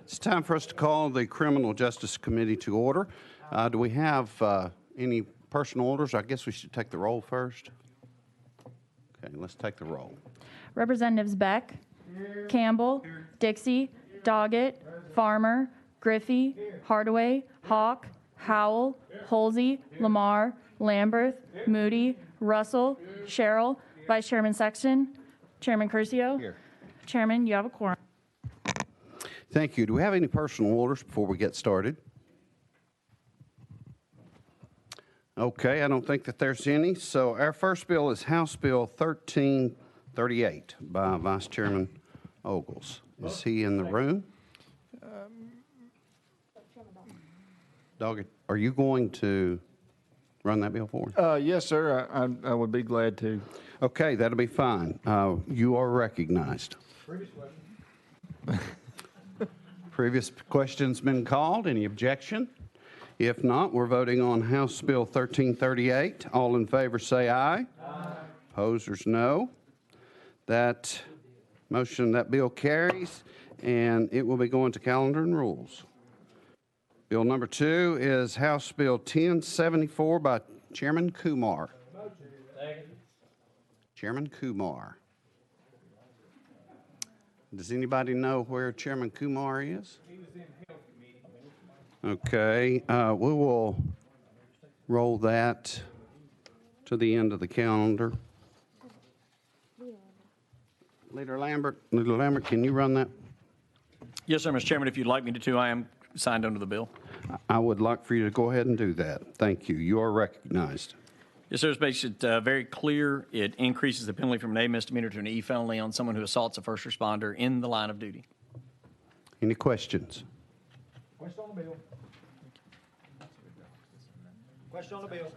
It's time for us to call the Criminal Justice Committee to order. Do we have any personal orders? I guess we should take the roll first. Okay, let's take the roll. Representatives Beck, Campbell, Dixie, Doggett, Farmer, Griffey, Hardaway, Hawk, Howell, Holzer, Lamar, Lamberth, Moody, Russell, Sherrill, Vice Chairman Sexton, Chairman Curcio. Here. Chairman, you have a quorum. Thank you. Do we have any personal orders before we get started? Okay, I don't think that there's any. So our first bill is House Bill 1338 by Vice Chairman Ogles. Is he in the room? Doggett, are you going to run that bill for us? Yes, sir. I would be glad to. Okay, that'll be fine. You are recognized. Previous question's been called. Any objection? If not, we're voting on House Bill 1338. All in favor say aye. Aye. Opposers, no. That bill carries, and it will be going to calendar and rules. Bill number 2 is House Bill 1074 by Chairman Kumar. Chairman Kumar. Does anybody know where Chairman Kumar is? He was in Health Committee. Okay, we will roll that to the end of the calendar. Leader Lambert, can you run that? Yes, sir, Mr. Chairman. If you'd like me to, I am signed under the bill. I would like for you to go ahead and do that. Thank you. You are recognized. Yes, sir. It makes it very clear. It increases the penalty from an A misdemeanor to an E felony on someone who assaults a first responder in the line of duty. Any questions? Question on the bill. Question on the bill.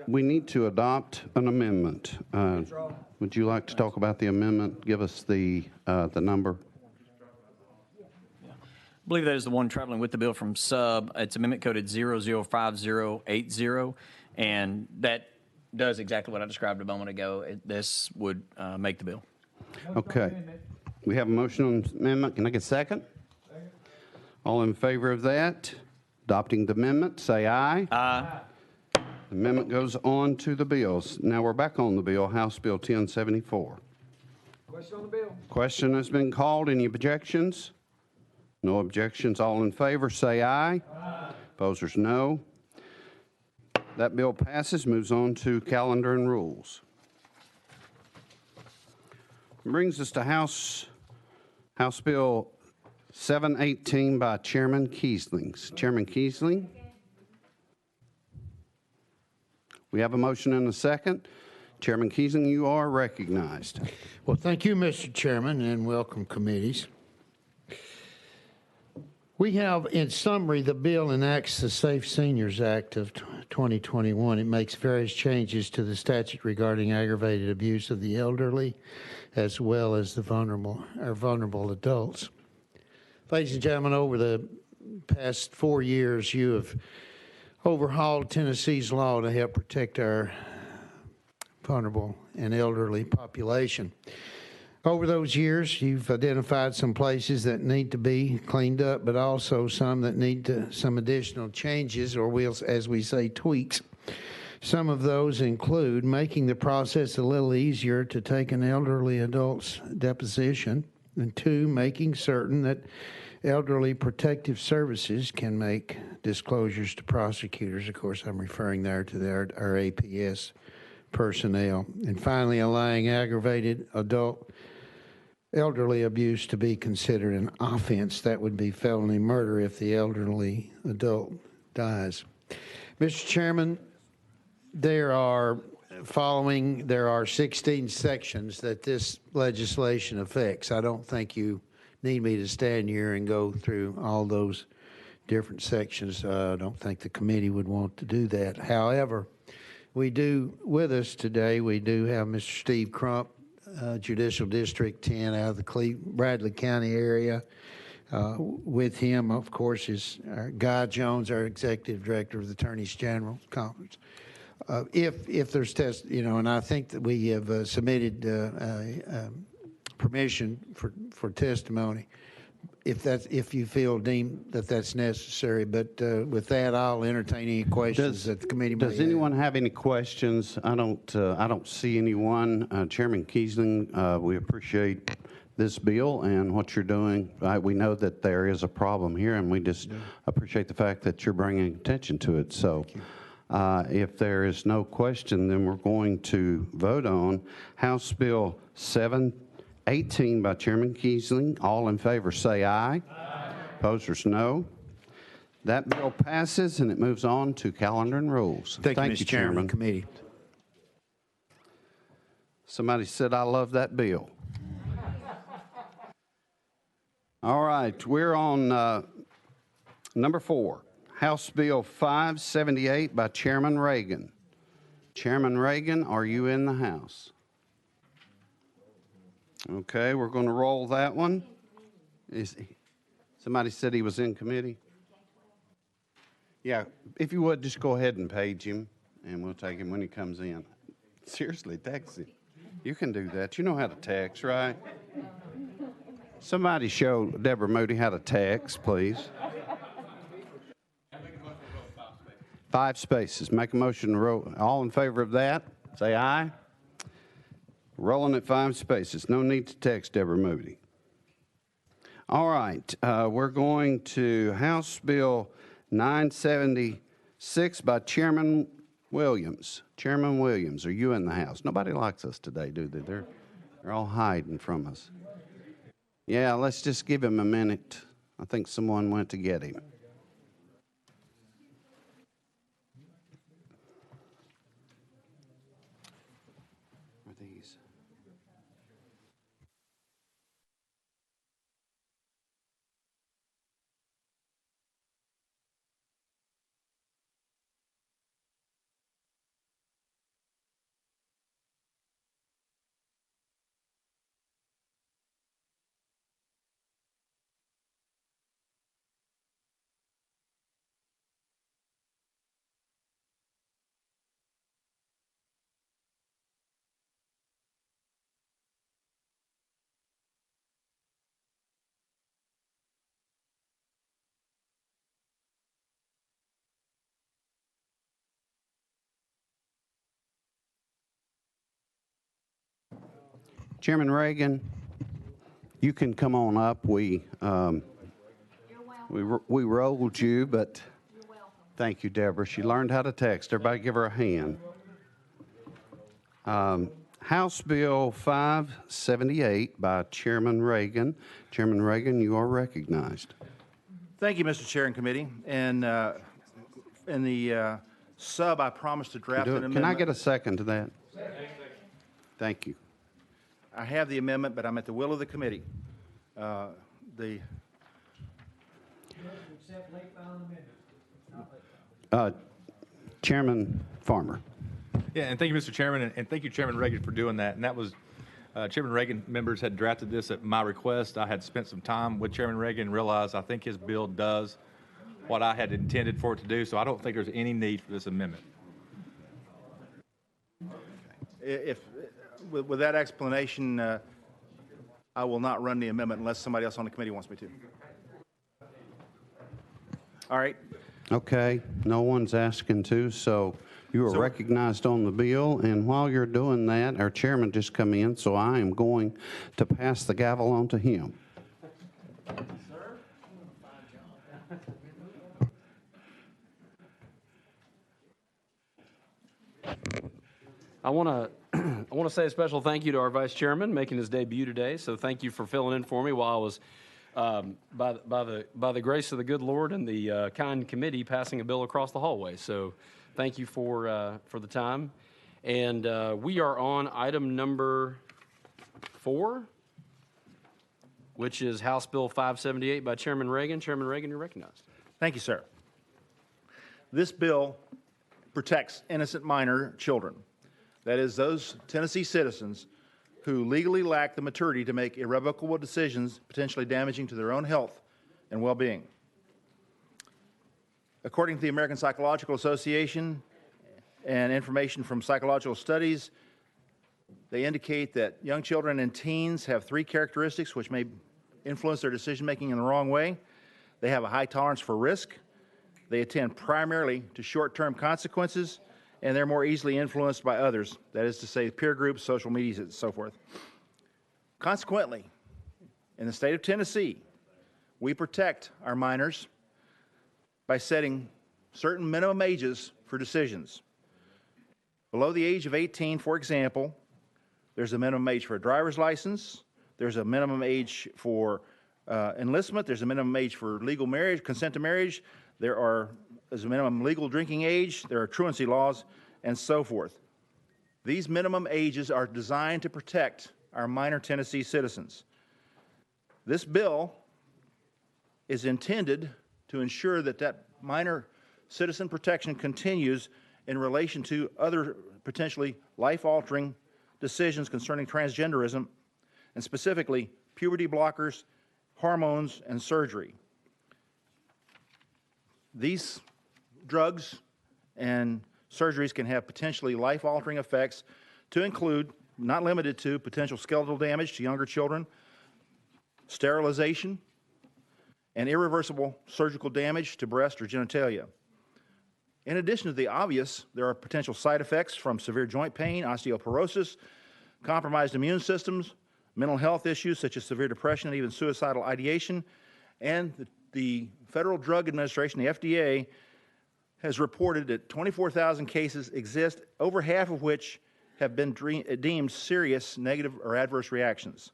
We need to adopt an amendment. Would you like to talk about the amendment? Give us the number. I believe that is the one traveling with the bill from sub. It's amendment coded 005080, and that does exactly what I described a moment ago. This would make the bill. Okay. We have a motion on the amendment. Can I get a second? Second. All in favor of that? Adopting the amendment, say aye. Aye. The amendment goes on to the bills. Now we're back on the bill, House Bill 1074. Question on the bill. Question has been called. Any objections? No objections. All in favor, say aye. Aye. Opposers, no. That bill passes, moves on to calendar and rules. It brings us to House Bill 718 by Chairman Kiesling. Chairman Kiesling? We have a motion and a second. Chairman Kiesling, you are recognized. Well, thank you, Mr. Chairman, and welcome committees. We have, in summary, the bill enacts the Safe Seniors Act of 2021. It makes various changes to the statute regarding aggravated abuse of the elderly, as well as the vulnerable adults. Ladies and gentlemen, over the past 4 years, you have overhauled Tennessee's law to help protect our vulnerable and elderly population. Over those years, you've identified some places that need to be cleaned up, but also some that need some additional changes, or as we say, tweaks. Some of those include making the process a little easier to take an elderly adult's deposition, and 2, making certain that elderly protective services can make disclosures to prosecutors. Of course, I'm referring there to our APS personnel. And finally, allowing aggravated elderly abuse to be considered an offense. That would be felony murder if the elderly adult dies. Mr. Chairman, there are 16 sections that this legislation affects. I don't think you need me to stand here and go through all those different sections. I don't think the committee would want to do that. However, with us today, we do have Mr. Steve Crump, Judicial District 10 out of the Bradley County area. With him, of course, is Guy Jones, our Executive Director of the Attorneys General Conference. If there's and I think that we have submitted permission for testimony. if you feel deemed that that's necessary. But with that, I'll entertain any questions that the committee may have. Does anyone have any questions? I don't see anyone. Chairman Kiesling, we appreciate this bill and what you're doing. We know that there is a problem here, and we just appreciate the fact that you're bringing attention to it. So if there is no question, then we're going to vote on House Bill 718 by Chairman Kiesling. All in favor say aye. Aye. Opposers, no. That bill passes, and it moves on to calendar and rules. Thank you, Mr. Chairman. Committee. Somebody said, I love that bill. All right, we're on number 4, House Bill 578 by Chairman Reagan. Chairman Reagan, are you in the House? Okay, we're going to roll that one. Somebody said he was in committee? Yeah, if you would, just go ahead and page him, and we'll take him when he comes in. Seriously, text him. You can do that. You know how to text, right? Somebody show Deborah Moody how to text, please. 5 spaces. Make a motion to roll. All in favor of that, say aye. Rolling at 5 spaces. No need to text Deborah Moody. All right, we're going to House Bill 976 by Chairman Williams. Chairman Williams, are you in the House? Nobody likes us today, do they? They're all hiding from us. Yeah, let's just give him a minute. I think someone went to get him. Are these? Chairman Reagan, you can come on up. We rolled you, but thank you, Deborah. She learned how to text. Everybody give her a hand. House Bill 578 by Chairman Reagan. Chairman Reagan, you are recognized. Thank you, Mr. Chair and Committee. And in the sub, I promised to draft an amendment. Can I get a second to that? Thank you. I have the amendment, but I'm at the will of the committee. Chairman Farmer. Yeah, and thank you, Mr. Chairman, and thank you, Chairman Reagan, for doing that. And that was, Chairman Reagan members had drafted this at my request. I had spent some time with Chairman Reagan and realized I think his bill does what I had intended for it to do, so I don't think there's any need for this amendment. With that explanation, I will not run the amendment unless somebody else on the committee wants me to. All right. Okay, no one's asking to, so you are recognized on the bill, and while you're doing that, our chairman just come in, so I am going to pass the gavel on to him. I want to say a special thank you to our vice chairman making his debut today. So thank you for filling in for me while I was, by the grace of the good Lord and the kind committee, passing a bill across the hallway. So thank you for the time. And we are on item number 4, which is House Bill 578 by Chairman Reagan. Chairman Reagan, you're recognized. Thank you, sir. This bill protects innocent minor children. That is, those Tennessee citizens who legally lack the maturity to make irrevocable decisions potentially damaging to their own health and well-being. According to the American Psychological Association and information from psychological studies, they indicate that young children and teens have 3 characteristics which may influence their decision-making in the wrong way. They have a high tolerance for risk. They attend primarily to short-term consequences, and they're more easily influenced by others, that is to say peer groups, social media, and so forth. Consequently, in the state of Tennessee, we protect our minors by setting certain minimum ages for decisions. Below the age of 18, for example, there's a minimum age for a driver's license, there's a minimum age for enlistment, there's a minimum age for legal marriage, consent to marriage, there's a minimum legal drinking age, there are truancy laws, and so forth. These minimum ages are designed to protect our minor Tennessee citizens. This bill is intended to ensure that that minor citizen protection continues in relation to other potentially life-altering decisions concerning transgenderism, and specifically puberty blockers, hormones, and surgery. These drugs and surgeries can have potentially life-altering effects to include, not limited to, potential skeletal damage to younger children, sterilization, and irreversible surgical damage to breast or genitalia. In addition to the obvious, there are potential side effects from severe joint pain, osteoporosis, compromised immune systems, mental health issues such as severe depression and even suicidal ideation, and the Federal Drug Administration, the FDA, has reported that 24,000 cases exist, over half of which have been deemed serious negative or adverse reactions.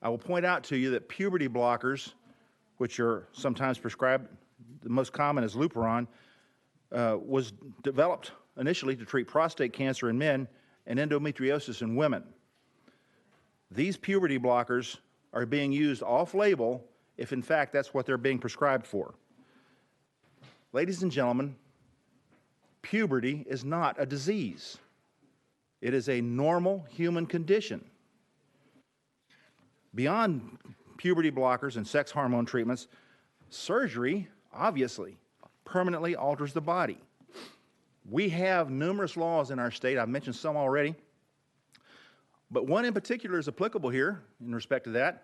I will point out to you that puberty blockers, which are sometimes prescribed, the most common is Luperon, was developed initially to treat prostate cancer in men and endometriosis in women. These puberty blockers are being used off-label if in fact that's what they're being prescribed for. Ladies and gentlemen, puberty is not a disease. It is a normal human condition. Beyond puberty blockers and sex hormone treatments, surgery obviously permanently alters the body. We have numerous laws in our state. I've mentioned some already, but one in particular is applicable here in respect to that.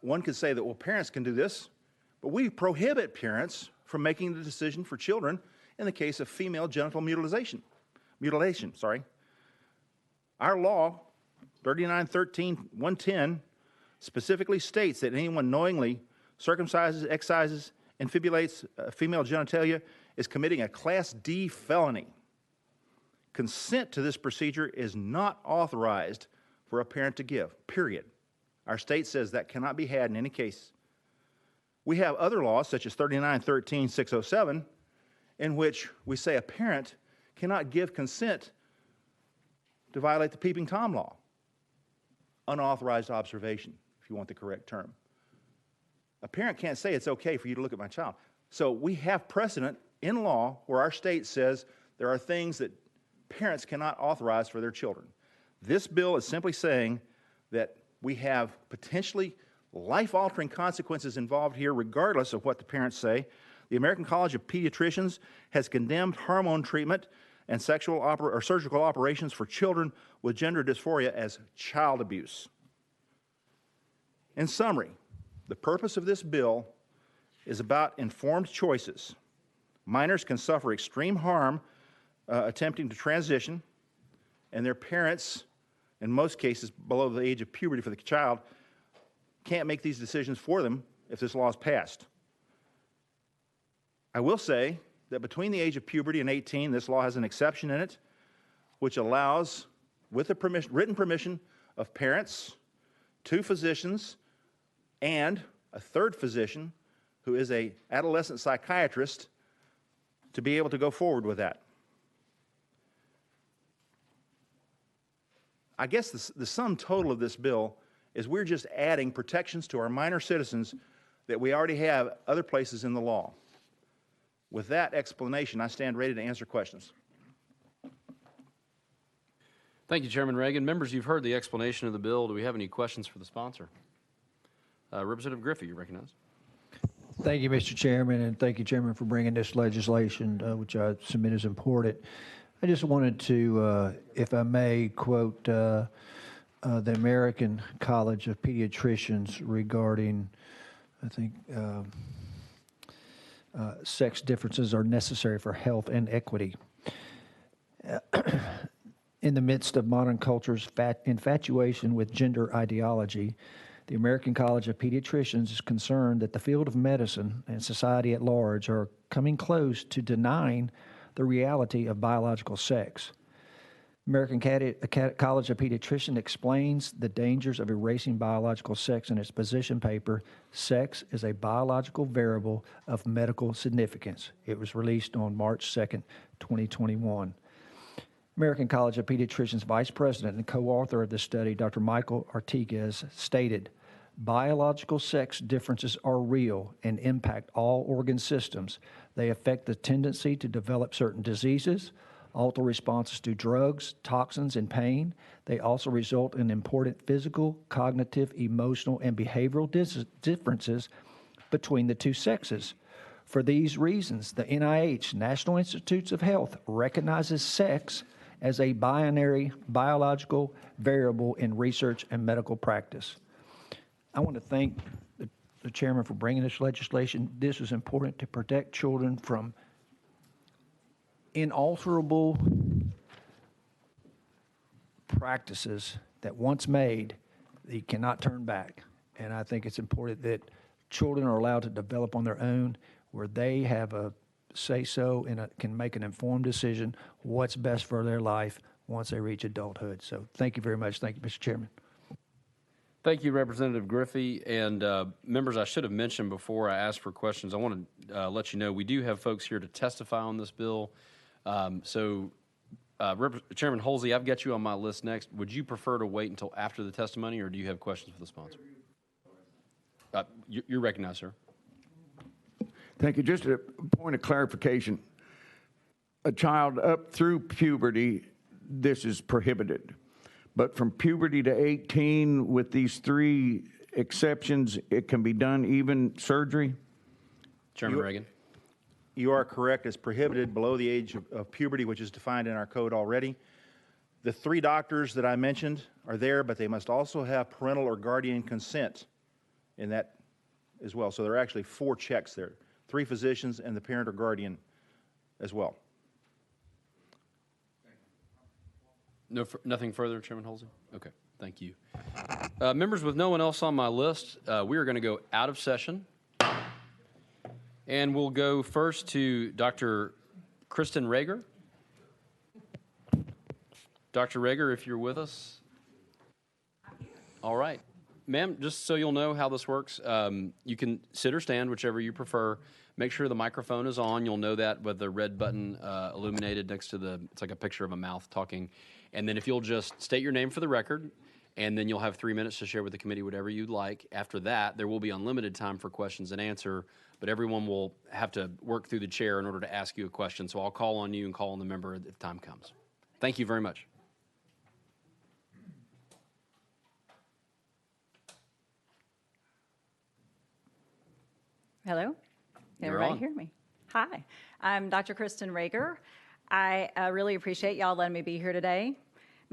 One could say that, well, parents can do this, but we prohibit parents from making the decision for children in the case of female genital mutilation. Our law, 3913-110, specifically states that anyone knowingly circumcises, excises, infibulates female genitalia is committing a Class D felony. Consent to this procedure is not authorized for a parent to give, period. Our state says that cannot be had in any case. We have other laws, such as 3913-607, in which we say a parent cannot give consent to violate the peeping Tom law. Unauthorized observation, if you want the correct term. A parent can't say it's okay for you to look at my child. So we have precedent in law where our state says there are things that parents cannot authorize for their children. This bill is simply saying that we have potentially life-altering consequences involved here regardless of what the parents say. The American College of Pediatricians has condemned hormone treatment and sexual or surgical operations for children with gender dysphoria as child abuse. In summary, the purpose of this bill is about informed choices. Minors can suffer extreme harm attempting to transition, and their parents, in most cases below the age of puberty for the child, can't make these decisions for them if this law is passed. I will say that between the age of puberty and 18, this law has an exception in it, which allows, with the written permission of parents, 2 physicians, and a 3rd physician who is an adolescent psychiatrist, to be able to go forward with that. I guess the sum total of this bill is we're just adding protections to our minor citizens that we already have other places in the law. With that explanation, I stand ready to answer questions. Thank you, Chairman Reagan. Members, you've heard the explanation of the bill. Do we have any questions for the sponsor? Representative Griffey, you're recognized. Thank you, Mr. Chairman, and thank you, Chairman, for bringing this legislation, which I submit is important. I just wanted to, if I may, quote the American College of Pediatricians regarding, I think, sex differences are necessary for health and equity. In the midst of modern culture's infatuation with gender ideology, the American College of Pediatricians is concerned that the field of medicine and society at large are coming close to denying the reality of biological sex. American College of Pediatricians explains the dangers of erasing biological sex in its position paper, Sex is a Biological Variable of Medical Significance. It was released on March 2nd, 2021. American College of Pediatricians Vice President and co-author of this study, Dr. Michael Artiguez, stated, biological sex differences are real and impact all organ systems. They affect the tendency to develop certain diseases, alter responses to drugs, toxins, and pain. They also result in important physical, cognitive, emotional, and behavioral differences between the two sexes. For these reasons, the NIH, National Institutes of Health, recognizes sex as a binary biological variable in research and medical practice. I want to thank the chairman for bringing this legislation. This is important to protect children from inalterable practices that once made, you cannot turn back. And I think it's important that children are allowed to develop on their own, where they have a say-so and can make an informed decision what's best for their life once they reach adulthood. So thank you very much. Thank you, Mr. Chairman. Thank you, Representative Griffey. And members, I should have mentioned before I asked for questions, I want to let you know we do have folks here to testify on this bill. Chairman Holzer, I've got you on my list next. Would you prefer to wait until after the testimony, or do you have questions for the sponsor? You're recognized, sir. Thank you. Just a point of clarification. A child up through puberty, this is prohibited. But from puberty to 18, with these three exceptions, it can be done, even surgery? Chairman Reagan. You are correct. It's prohibited below the age of puberty, which is defined in our code already. The three doctors that I mentioned are there, but they must also have parental or guardian consent in that as well. So there are actually 4 checks there. 3 physicians and the parent or guardian as well. Nothing further, Chairman Holzer? Okay, thank you. Members, with no one else on my list, we are going to go out of session. And we'll go first to Dr. Kristen Rager. Dr. Rager, if you're with us. All right. Ma'am, just so you'll know how this works, you can sit or stand, whichever you prefer. Make sure the microphone is on. You'll know that with the red button illuminated next to it's like a picture of a mouth talking. And then if you'll just state your name for the record, and then you'll have 3 minutes to share with the committee whatever you'd like. After that, there will be unlimited time for questions and answer, but everyone will have to work through the chair in order to ask you a question. So I'll call on you and call on the member if time comes. Thank you very much. Hello? Can You're everybody on. hear me? Hi, I'm Dr. Kristen Rager. I really appreciate y'all letting me be here today.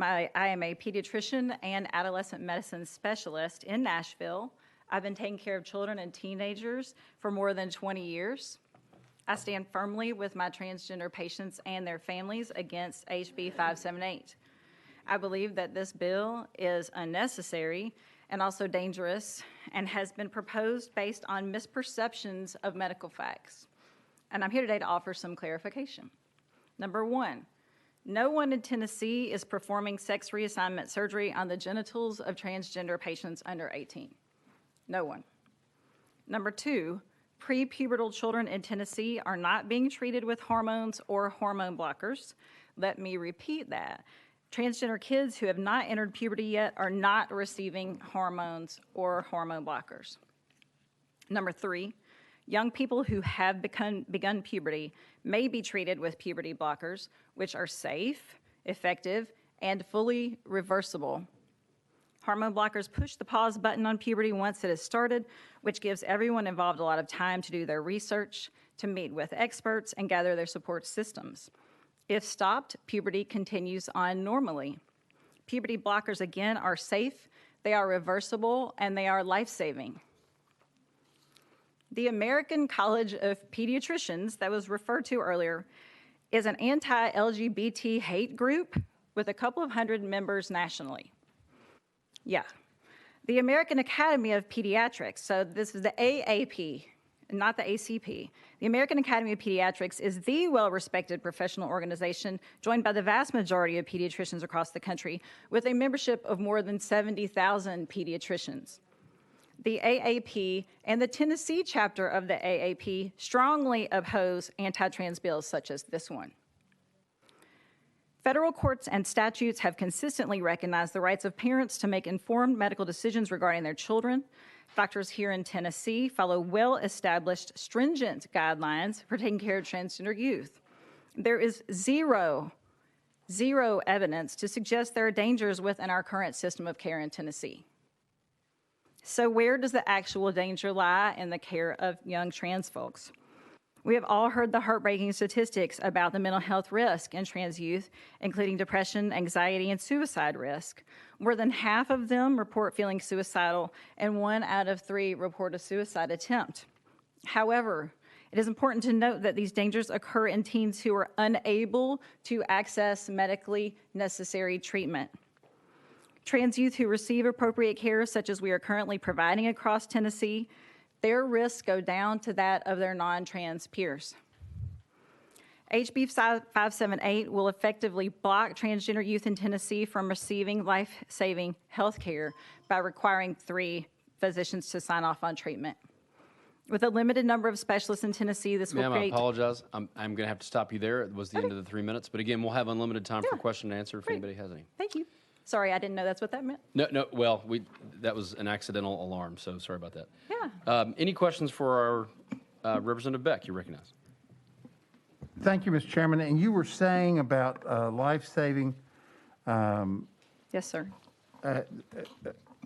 I am a pediatrician and adolescent medicine specialist in Nashville. I've been taking care of children and teenagers for more than 20 years. I stand firmly with my transgender patients and their families against HB 578. I believe that this bill is unnecessary and also dangerous and has been proposed based on misperceptions of medical facts. And I'm here today to offer some clarification. Number 1, no one in Tennessee is performing sex reassignment surgery on the genitals of transgender patients under 18. No one. Number 2, prepubertal children in Tennessee are not being treated with hormones or hormone blockers. Let me repeat that. Transgender kids who have not entered puberty yet are not receiving hormones or hormone blockers. Number 3, young people who have begun puberty may be treated with puberty blockers, which are safe, effective, and fully reversible. Hormone blockers push the pause button on puberty once it has started, which gives everyone involved a lot of time to do their research, to meet with experts, and gather their support systems. If stopped, puberty continues on normally. Puberty blockers, again, are safe, they are reversible, and they are life-saving. The American College of Pediatricians, that was referred to earlier, is an anti-LGBT hate group with a couple of hundred members nationally. Yeah. The American Academy of Pediatrics, so this is the AAP, not the ACP. The American Academy of Pediatrics is the well-respected professional organization joined by the vast majority of pediatricians across the country with a membership of more than 70,000 pediatricians. The AAP and the Tennessee chapter of the AAP strongly oppose anti-trans bills such as this one. Federal courts and statutes have consistently recognized the rights of parents to make informed medical decisions regarding their children. Doctors here in Tennessee follow well-established, stringent guidelines for taking care of transgender youth. There is zero evidence to suggest there are dangers within our current system of care in Tennessee. So where does the actual danger lie in the care of young trans folks? We have all heard the heartbreaking statistics about the mental health risk in trans youth, including depression, anxiety, and suicide risk. More than half of them report feeling suicidal, and 1 out of 3 report a suicide attempt. However, it is important to note that these dangers occur in teens who are unable to access medically necessary treatment. Trans youth who receive appropriate care, such as we are currently providing across Tennessee, their risks go down to that of their non-trans peers. HB 578 will effectively block transgender youth in Tennessee from receiving life-saving health care by requiring 3 physicians to sign off on treatment. With a limited number of specialists in Tennessee, this will Ma'am, create... I apologize. I'm going to have to stop you there. It was the end of the 3 minutes. But again, we'll have unlimited time for question and answer if anybody has any. Thank you. Sorry, I didn't know that's what that meant. No, well, that was an accidental alarm, so sorry about that. Yeah. Any questions for our Representative Beck? You're recognized. Thank you, Mr. Chairman. And you were saying about life-saving. Yes, sir.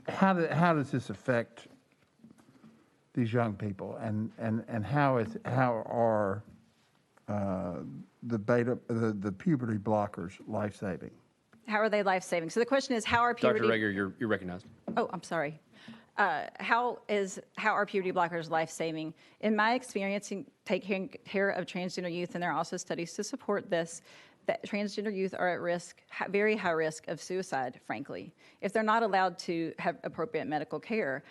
How does this affect these young people, and how are the puberty blockers life-saving? How are they life-saving? So the question is, how are puberty... Dr. Rager, you're recognized. Oh, I'm sorry. How are puberty blockers life-saving? In my experience in taking care of transgender youth, and there are also studies to support this, that transgender youth are at risk, very high risk of suicide, frankly. If they're not allowed to have appropriate medical care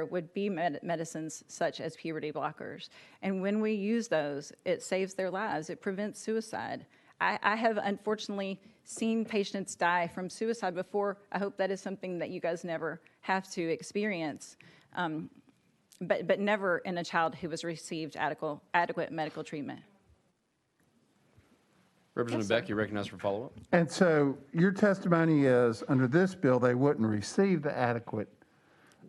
would be medicines such as puberty blockers. And when we use those, it saves their lives. It prevents suicide. I have unfortunately seen patients die from suicide before. I hope that is something that you guys never have to experience, but never in a child who has received adequate medical treatment. Representative Beck, you're recognized for follow-up. And so your testimony is, under this bill, they wouldn't receive the adequate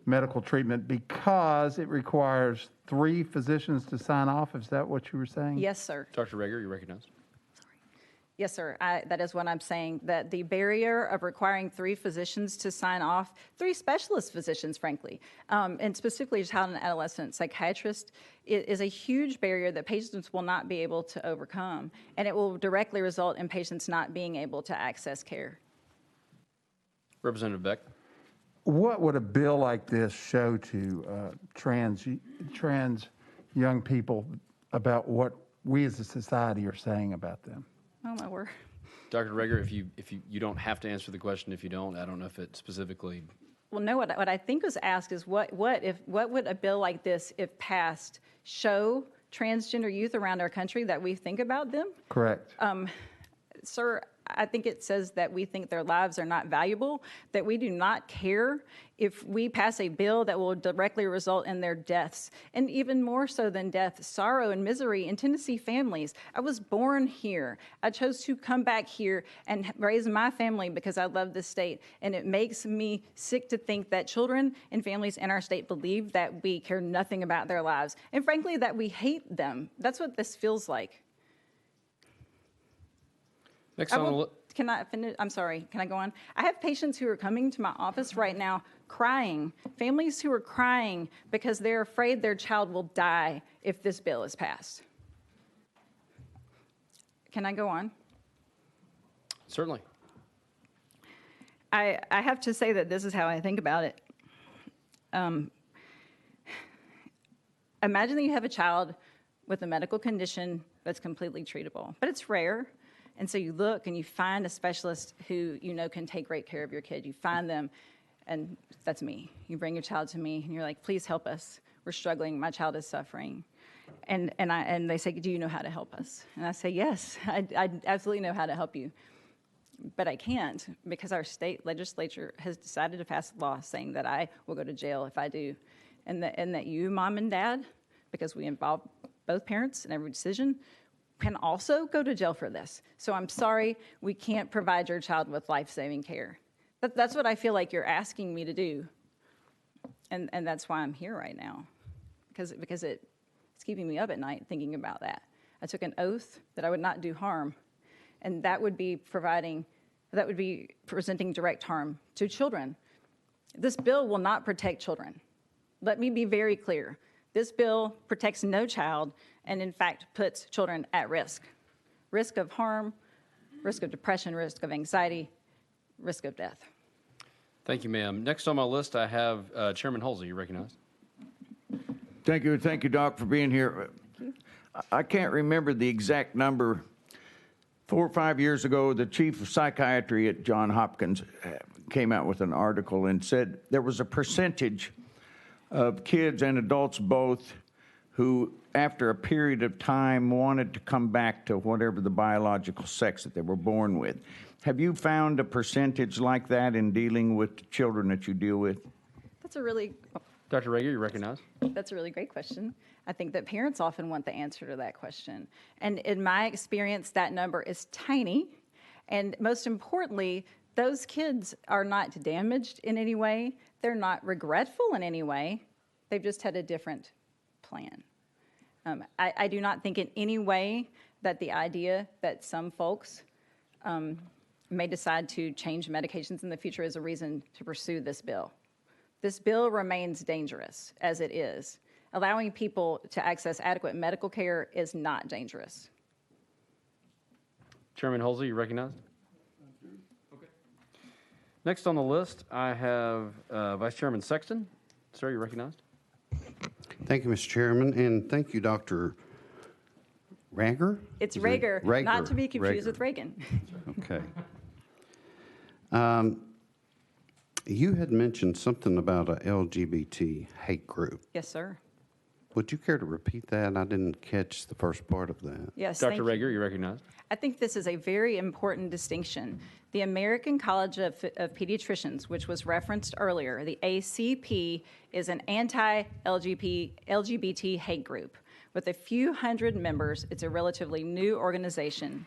medical treatment because it requires 3 physicians to sign off. Is that what you were saying? Yes, sir. Dr. Rager, you're recognized. Yes, sir. That is what I'm saying, that the barrier of requiring 3 physicians to sign off, 3 specialist physicians, frankly, and specifically child and adolescent psychiatrists, is a huge barrier that patients will not be able to overcome, and it will directly result in patients not being able to access care. Representative Beck. What would a bill like this show to trans young people about what we as a society are saying about them? Oh, my word. Dr. Rager, if you don't have to answer the question if you don't. I don't know if it specifically. Well, no. What I think was asked is what would a bill like this, if passed, show transgender youth around our country that we think about them? Correct. Sir, I think it says that we think their lives are not valuable, that we do not care if we pass a bill that will directly result in their deaths, and even more so than death, sorrow and misery in Tennessee families. I was born here. I chose to come back here and raise my family because I love this state, and it makes me sick to think that children and families in our state believe that we care nothing about their lives, and frankly, that we hate them. That's what this feels like. Next on the list. Can I finish? I'm sorry. Can I go on? I have patients who are coming to my office right now crying, families who are crying because they're afraid their child will die if this bill is passed. Can I go on? Certainly. I have to say that this is how I think about it. Imagine that you have a child with a medical condition that's completely treatable, but it's rare. And so you look and you find a specialist who you know can take great care of your kid. You find them, and that's me. You bring your child to me, and you're like, please help us. We're struggling. My child is suffering. And they say, do you know how to help us? And I say, yes, I absolutely know how to help you. But I can't because our state legislature has decided to pass a law saying that I will go to jail if I do. And that you, mom and dad, because we involve both parents in every decision, can also go to jail for this. So I'm sorry, we can't provide your child with life-saving care. That's what I feel like you're asking me to do. And that's why I'm here right now, because it's keeping me up at night thinking about that. I took an oath that I would not do harm, and that would be presenting direct harm to children. This bill will not protect children. Let me be very clear. This bill protects no child and, in fact, puts children at risk. Risk of harm, risk of depression, risk of anxiety, risk of death. Thank you, ma'am. Next on my list, I have Chairman Holzer. You recognized? Thank you, Doc, for being here. I can't remember the exact number. 4 or 5 years ago, the chief of psychiatry at Johns Hopkins came out with an article and said there was a percentage of kids and adults both who, after a period of time, wanted to come back to whatever the biological sex that they were born with. Have you found a percentage like that in dealing with children that you deal with? That's a really... Dr. Rager, you recognize? That's a really great question. I think that parents often want the answer to that question. And in my experience, that number is tiny. And most importantly, those kids are not damaged in any way. They're not regretful in any way. They've just had a different plan. I do not think in any way that the idea that some folks may decide to change medications in the future is a reason to pursue this bill. This bill remains dangerous as it is. Allowing people to access adequate medical care is not dangerous. Chairman Holzer, you recognized? Okay. Next on the list, I have Vice Chairman Sexton. Sir, you recognized? Thank you, Mr. Chairman, and thank you, Dr. Rager? It's Rager, Rager, not to be confused Rager. with Reagan. Okay. You had mentioned something about a LGBT hate group. Yes, sir. Would you care to repeat that? I didn't catch the first part of that. Yes, Dr. Rager, you recognized? I think this is a very important distinction. The American College of Pediatricians, which was referenced earlier, the ACP, is an anti-LGBT hate group. With a few hundred members, it's a relatively new organization.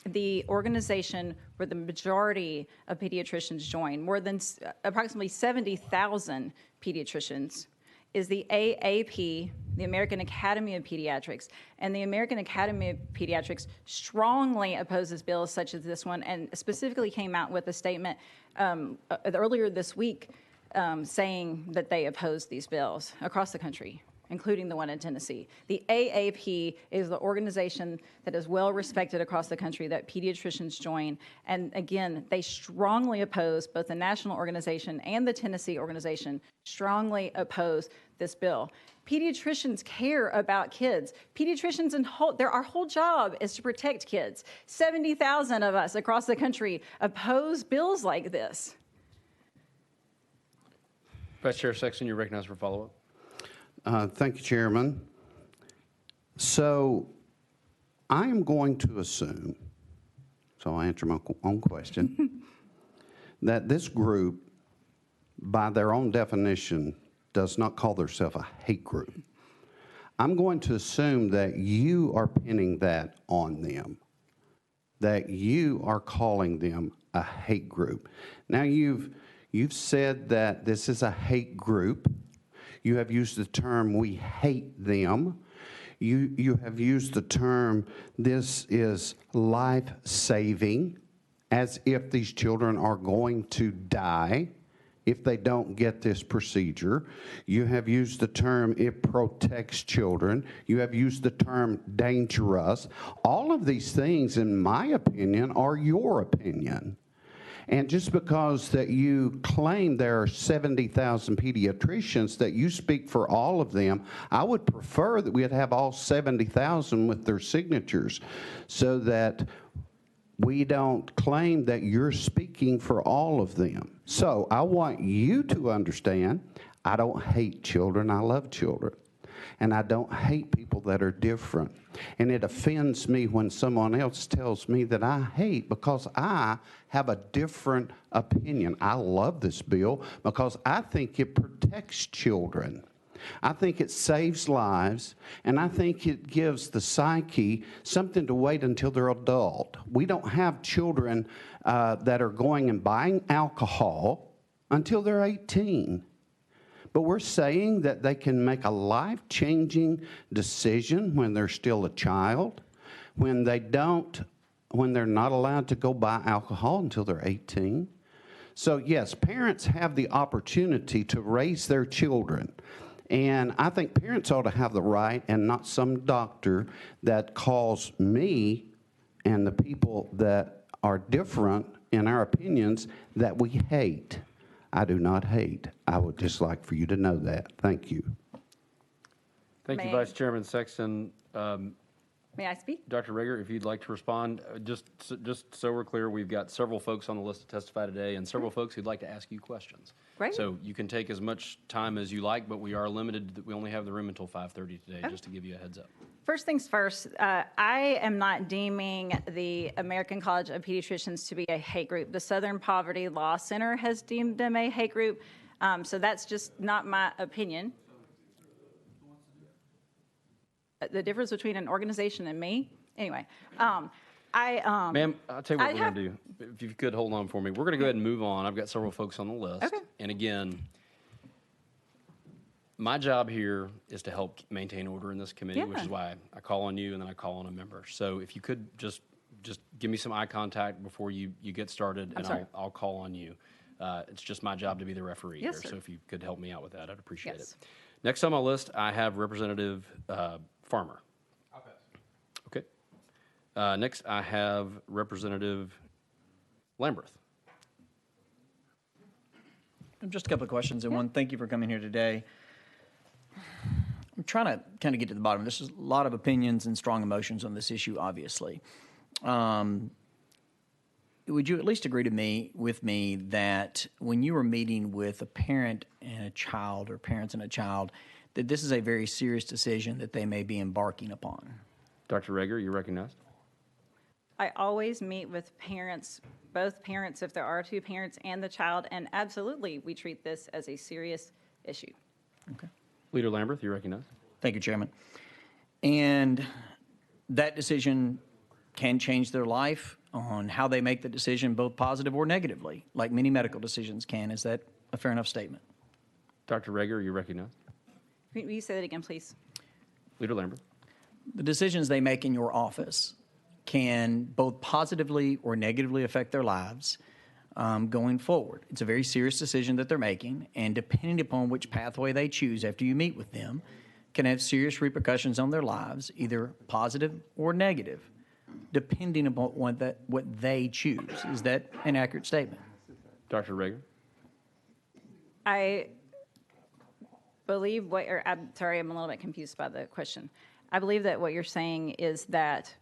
The organization where the majority of pediatricians join, more than approximately 70,000 pediatricians, is the AAP, the American Academy of Pediatrics. And the American Academy of Pediatrics strongly opposes bills such as this one, and specifically came out with a statement earlier this week saying that they oppose these bills across the country, including the one in Tennessee. The AAP is the organization that is well respected across the country that pediatricians join. And again, they strongly oppose, both the national organization and the Tennessee organization strongly oppose this bill. Pediatricians care about kids. Pediatricians, our whole job is to protect kids. 70,000 of us across the country oppose bills like this. Vice Chair Sexton, you're recognized for follow-up. Thank you, Chairman. So I am going to assume, so I'll answer my own question, that this group, by their own definition, does not call themselves a hate group. I'm going to assume that you are pinning that on them, that you are calling them a hate group. Now, you've said that this is a hate group. You have used the term, we hate them. You have used the term, this is life-saving, as if these children are going to die if they don't get this procedure. You have used the term, it protects children. You have used the term dangerous. All of these things, in my opinion, are your opinion. And just because that you claim there are 70,000 pediatricians, that you speak for all of them, I would prefer that we'd have all 70,000 with their signatures so that we don't claim that you're speaking for all of them. So I want you to understand, I don't hate children, I love children. And I don't hate people that are different. And it offends me when someone else tells me that I hate because I have a different opinion. I love this bill because I think it protects children. I think it saves lives, and I think it gives the psyche something to wait until they're adult. We don't have children that are going and buying alcohol until they're 18. But we're saying that they can make a life-changing decision when they're still a child, when they're not allowed to go buy alcohol until they're 18. So yes, parents have the opportunity to raise their children. And I think parents ought to have the right, and not some doctor that calls me and the people that are different in our opinions that we hate. I do not hate. I would just like for you to know that. Thank you. Thank you, May- Vice Chairman Sexton. May I speak? Dr. Rager, if you'd like to respond, just so we're clear, we've got several folks on the list to testify today and several folks who'd like to ask you questions. Great. So you can take as much time as you like, but we are limited. We only have the room until 5:30 today, just to give you a heads up. First things first, I am not deeming the American College of Pediatricians to be a hate group. The Southern Poverty Law Center has deemed them a hate group, so that's just not my opinion. The difference between an organization and me, anyway. Ma'am, I'll tell you what we're going to do. If you could hold on for me. We're going to go ahead and move on. I've got several folks on the list. Okay. And again, my job here is to help maintain order in this committee, which is why I call on you and then I call on a member. So if you could just give me some eye contact before you get started, and I'll call on you. It's just my job to be the referee here. Sir. So if you could help me out with that, I'd appreciate Yes. it. Next on my list, I have Representative Farmer. I'll pass. Okay. Next, I have Representative Lamberth. Just a couple of questions. And one, thank you for coming here today. I'm trying to kind of get to the bottom. There's a lot of opinions and strong emotions on this issue, obviously. Would you at least agree with me that when you were meeting with a parent and a child, or parents and a child, that this is a very serious decision that they may be embarking upon? Dr. Rager, you're recognized. I always meet with parents, both parents if there are two parents and the child, and absolutely we treat this as a serious issue. Okay. Leader Lamberth, you're recognized. Thank you, Chairman. And that decision can change their life on how they make the decision, both positive or negatively, like many medical decisions can. Is that a fair enough statement? Dr. Rager, you're recognized. Will you say that again, please? Leader Lamberth. The decisions they make in your office can both positively or negatively affect their lives going forward. It's a very serious decision that they're making, and depending upon which pathway they choose after you meet with them, can have serious repercussions on their lives, either positive or negative, depending upon what they choose. Is that an accurate statement? Dr. Rager. I believe I'm sorry, I'm a little bit confused by the question. I believe that what you're saying is that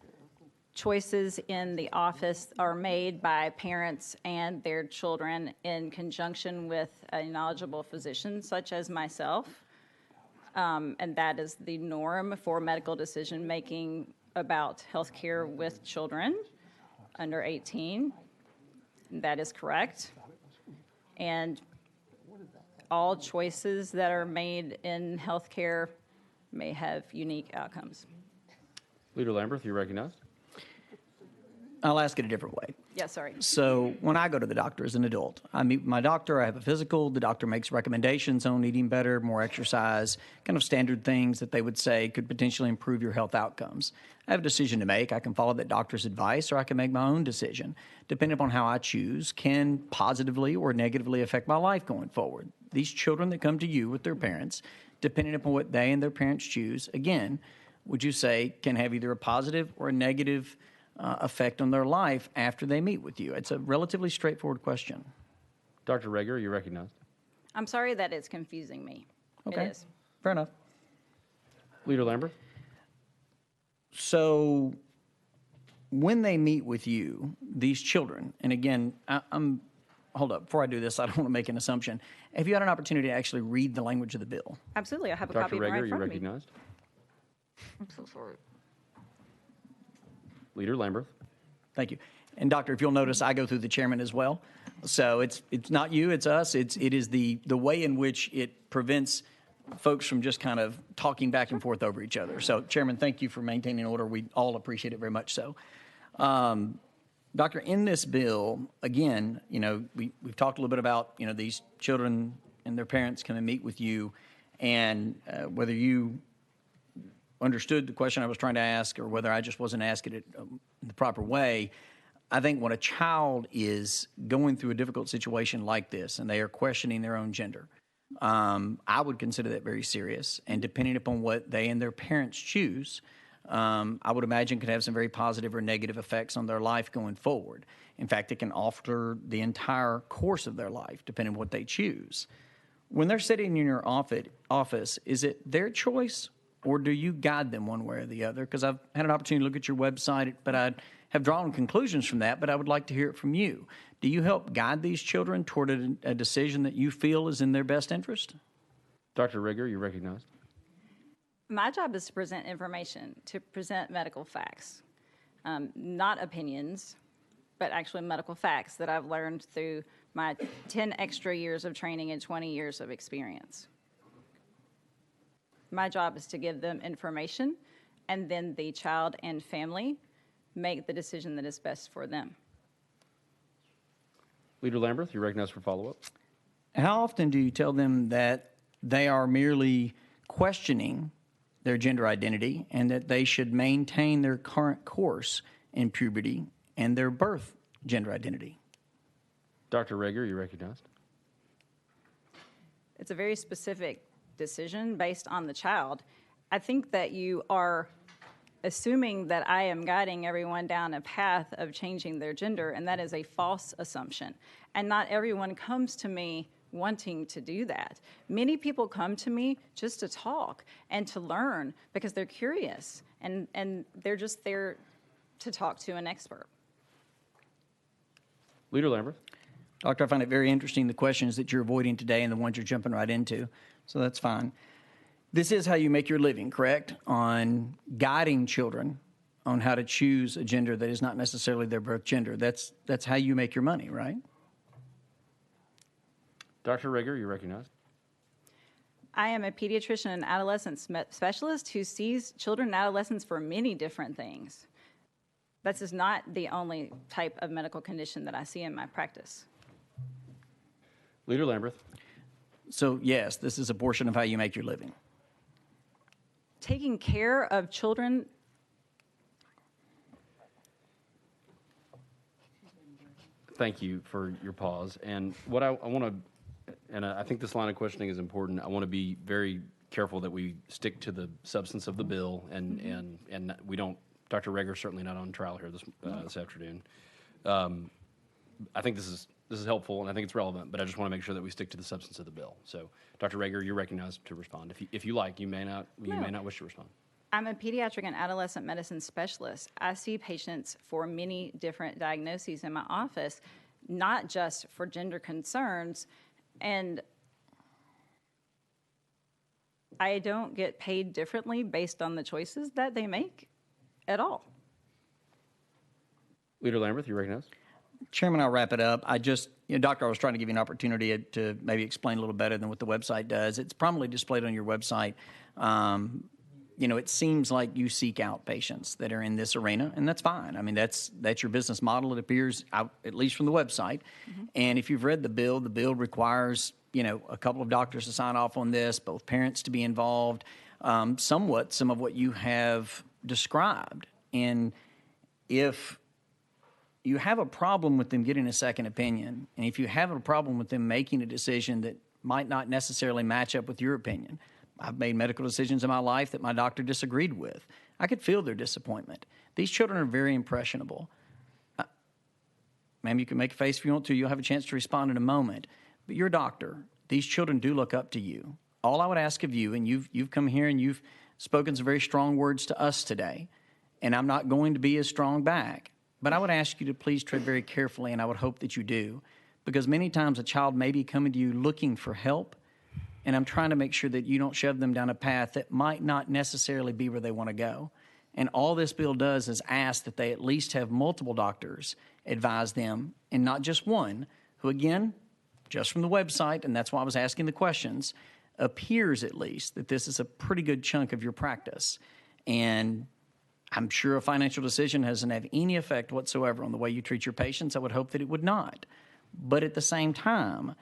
choices in the office are made by parents and their children in conjunction with a knowledgeable physician such as myself, and that is the norm for medical decision-making about health care with children under 18. That is correct. And all choices that are made in health care may have unique outcomes. Leader Lamberth, you're recognized. I'll ask it a different way. Yeah, sorry. So when I go to the doctor as an adult, I meet my doctor, I have a physical, the doctor makes recommendations on eating better, more exercise, kind of standard things that they would say could potentially improve your health outcomes. I have a decision to make. I can follow that doctor's advice, or I can make my own decision. Depending upon how I choose, can positively or negatively affect my life going forward. These children that come to you with their parents, depending upon what they and their parents choose, again, would you say can have either a positive or a negative effect on their life after they meet with you? It's a relatively straightforward question. Dr. Rager, you recognized. I'm sorry that it's confusing me. Okay. It is. Fair enough. Leader Lambert? So when they meet with you, these children, and again, hold up, before I do this, I don't want to make an assumption. Have you had an opportunity to actually read the language of the bill? Absolutely. I have a Dr. copy of it right Rager, in you front of me. recognized. I'm so sorry. Leader Lambert? Thank you. And doctor, if you'll notice, I go through the chairman as well. So it's not you, it's us. It is the way in which it prevents folks from just kind of talking back and forth over each other. So Chairman, thank you for maintaining order. We all appreciate it very much so. Doctor, in this bill, again, we've talked a little bit about, these children and their parents come and meet with you, and whether you understood the question I was trying to ask or whether I just wasn't asking it in the proper way. I think when a child is going through a difficult situation like this and they are questioning their own gender, I would consider that very serious. And depending upon what they and their parents choose, I would imagine could have some very positive or negative effects on their life going forward. In fact, it can alter the entire course of their life, depending on what they choose. When they're sitting in your office, is it their choice, or do you guide them one way or the other? Because I've had an opportunity to look at your website, but I have drawn conclusions from that, but I would like to hear it from you. Do you help guide these children toward a decision that you feel is in their best interest? Dr. Rager, you recognized. My job is to present information, to present medical facts, not opinions, but actually medical facts that I've learned through my 10 extra years of training and 20 years of experience. My job is to give them information, and then the child and family make the decision that is best for them. Leader Lambert, you recognized for follow-up. How often do you tell them that they are merely questioning their gender identity and that they should maintain their current course in puberty and their birth gender identity? Dr. Rager, you recognized. It's a very specific decision based on the child. I think that you are assuming that I am guiding everyone down a path of changing their gender, and that is a false assumption. And not everyone comes to me wanting to do that. Many people come to me just to talk and to learn because they're curious, and they're just there to talk to an expert. Leader Lambert. Doctor, I find it very interesting, the questions that you're avoiding today and the ones you're jumping right into, so that's fine. This is how you make your living, correct? On guiding children on how to choose a gender that is not necessarily their birth gender. That's how you make your money, right? Dr. Rager, you recognized. I am a pediatrician and adolescent specialist who sees children and adolescents for many different things. This is not the only type of medical condition that I see in my practice. Leader Lambert. So yes, this is a portion of how you make your living. Taking care of children. Thank you for your pause. And what I want to, and I think this line of questioning is important. I want to be very careful that we stick to the substance of the bill, and we don't. Dr. Rager certainly not on trial here this afternoon. I think this is helpful, and I think it's relevant, but I just want to make sure that we stick to the substance of the bill. So, Dr. Rager, you're recognized to respond. If you like, you may not wish to respond. I'm a pediatric and adolescent medicine specialist. I see patients for many different diagnoses in my office, not just for gender concerns, and I don't get paid differently based on the choices that they make at all. Leader Lambert, you recognize? Chairman, I'll wrap it up. Doctor, I was trying to give you an opportunity to maybe explain a little better than what the website does. It's prominently displayed on your website. It seems like you seek out patients that are in this arena, and that's fine. I mean, that's your business model. It appears out, at least from the website. Mm-hmm. And if you've read the bill requires, a couple of doctors to sign off on this, both parents to be involved, some of what you have described. And if you have a problem with them getting a second opinion, and if you have a problem with them making a decision that might not necessarily match up with your opinion, I've made medical decisions in my life that my doctor disagreed with. I could feel their disappointment. These children are very impressionable. Ma'am, you can make a face if you want to. You'll have a chance to respond in a moment. But you're a doctor. These children do look up to you. All I would ask of you, and you've come here and you've spoken some very strong words to us today, and I'm not going to be as strong back, but I would ask you to please tread very carefully, and I would hope that you do, because many times a child may be coming to you looking for help, and I'm trying to make sure that you don't shove them down a path that might not necessarily be where they want to go. And all this bill does is ask that they at least have multiple doctors advise them, and not just one, who, again, just from the website, and that's why I was asking the questions, appears at least that this is a pretty good chunk of your practice. And I'm sure a financial decision doesn't have any effect whatsoever on the way you treat your patients. I would hope that it would not. But at the same time,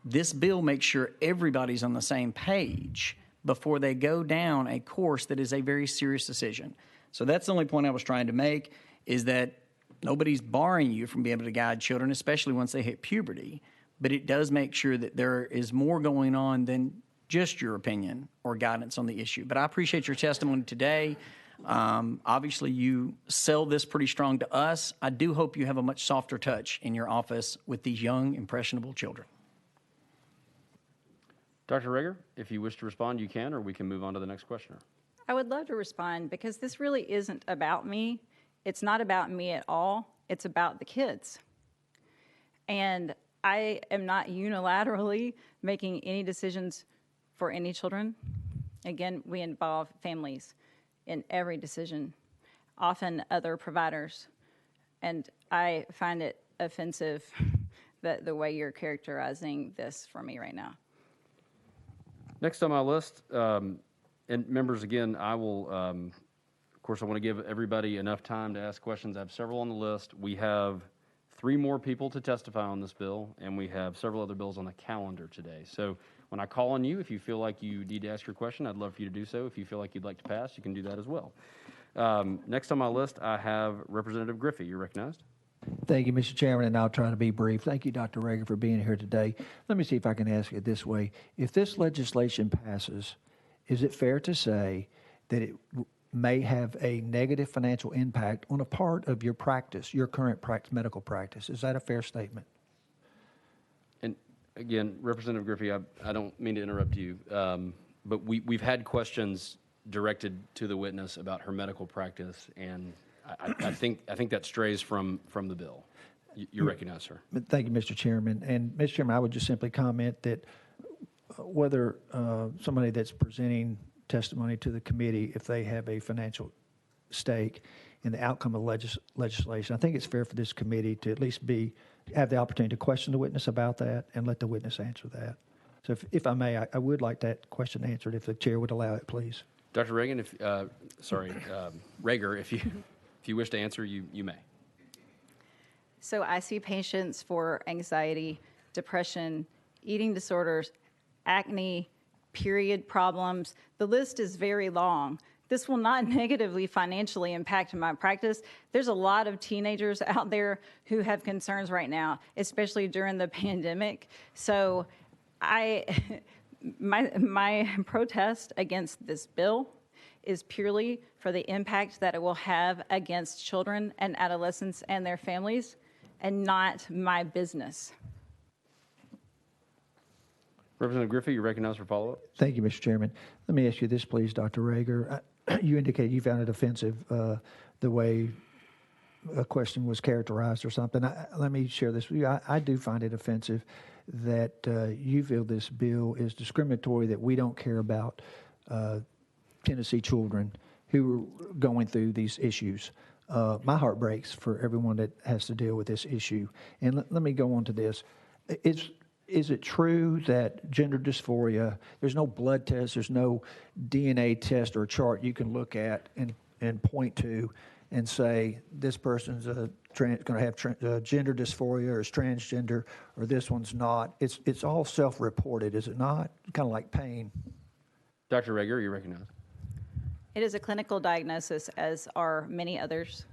this bill makes sure everybody's on the same page before they go down a course that is a very serious decision. So that's the only point I was trying to make, is that nobody's barring you from being able to guide children, especially once they hit puberty. But it does make sure that there is more going on than just your opinion or guidance on the issue. But I appreciate your testimony today. Obviously, you sell this pretty strong to us. I do hope you have a much softer touch in your office with these young, impressionable children. Dr. Rager, if you wish to respond, you can, or we can move on to the next questioner. I would love to respond because this really isn't about me. It's not about me at all. It's about the kids. And I am not unilaterally making any decisions for any children. Again, we involve families in every decision, often other providers. And I find it offensive that the way you're characterizing this for me right now. Next on my list, and members, again, I will, of course, I want to give everybody enough time to ask questions. I have several on the list. We have 3 more people to testify on this bill, and we have several other bills on the calendar today. So when I call on you, if you feel like you need to ask your question, I'd love for you to do so. If you feel like you'd like to pass, you can do that as well. Next on my list, I have Representative Griffey. You're recognized. Thank you, Mr. Chairman, and I'll try to be brief. Thank you, Dr. Rager, for being here today. Let me see if I can ask it this way. If this legislation passes, is it fair to say that it may have a negative financial impact on a part of your practice, your current medical practice? Is that a fair statement? And again, Representative Griffey, I don't mean to interrupt you, but we've had questions directed to the witness about her medical practice, and I think that strays from the bill. You're recognized, sir. Thank you, Mr. Chairman. And Mr. Chairman, I would just simply comment that whether somebody that's presenting testimony to the committee, if they have a financial stake in the outcome of legislation, I think it's fair for this committee to at least have the opportunity to question the witness about that and let the witness answer that. So if I may, I would like that question answered if the chair would allow it, please. Dr. Reagan, Rager, if you wish to answer, you may. So I see patients for anxiety, depression, eating disorders, acne, period problems. The list is very long. This will not negatively financially impact my practice. There's a lot of teenagers out there who have concerns right now, especially during the pandemic. So my protest against this bill is purely for the impact that it will have against children and adolescents and their families, and not my business. Representative Griffey, you're recognized for follow-up. Thank you, Mr. Chairman. Let me ask you this, please, Dr. Rager. You indicated you found it offensive the way a question was characterized or something. Let me share this with you. I do find it offensive that you feel this bill is discriminatory, that we don't care about Tennessee children who are going through these issues. My heart breaks for everyone that has to deal with this issue. And let me go on to this. Is it true that gender dysphoria, there's no blood test, there's no DNA test or chart you can look at and point to and say this person's going to have gender dysphoria or is transgender, or this one's not? It's all self-reported, is it not? Kind of like pain. Dr. Rager, you're recognized. It is a clinical diagnosis, as are many others.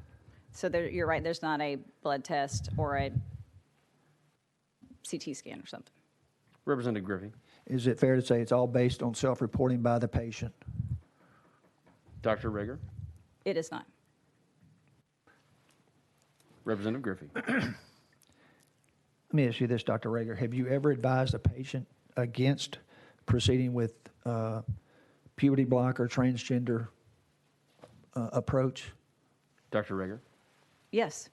So you're right, there's not a blood test or a CT scan or something. Representative Griffey. Is it fair to say it's all based on self-reporting by the patient? Dr. Rager. It is not. Representative Griffey. Let me ask you this, Dr. Rager. Have you ever advised a patient against proceeding with puberty blocker, transgender approach? Dr. Rager. Yes.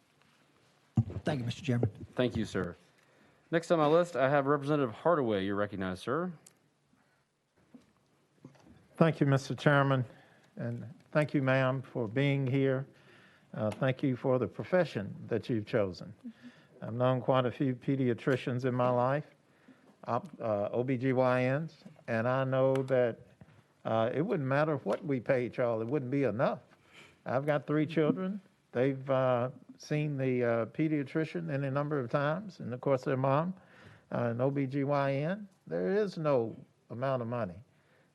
Thank you, Mr. Chairman. Thank you, sir. Next on my list, I have Representative Hardaway. You're recognized, sir. Thank you, Mr. Chairman, and thank you, ma'am, for being here. Thank you for the profession that you've chosen. I've known quite a few pediatricians in my life, OBGYNs, and I know that it wouldn't matter what we paid y'all, it wouldn't be enough. I've got 3 children. They've seen the pediatrician any number of times, and of course their mom, an OBGYN. There is no amount of money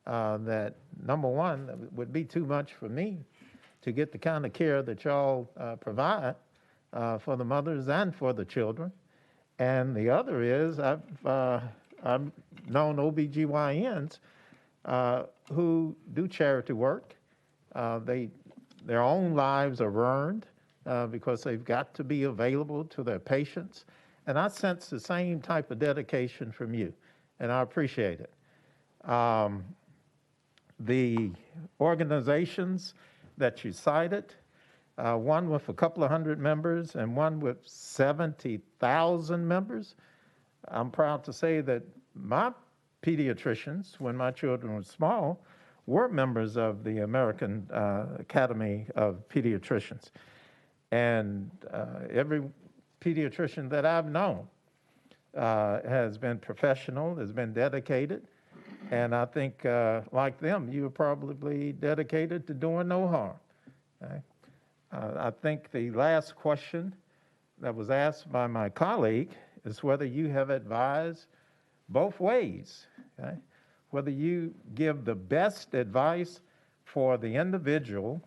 that, number one, would be too much for me to get the kind of care that y'all provide for the mothers and for the children. And the other is I've known OBGYNs who do charity work. Their own lives are ruined because they've got to be available to their patients. And I sense the same type of dedication from you, and I appreciate it. The organizations that you cited, one with a couple of hundred members and one with 70,000 members. I'm proud to say that my pediatricians, when my children were small, were members of the American Academy of Pediatricians. And every pediatrician that I've known has been professional, has been dedicated. And I think, like them, you're probably dedicated to doing no harm. Okay? I think the last question that was asked by my colleague is whether you have advised both ways, okay? Whether you give the best advice for the individual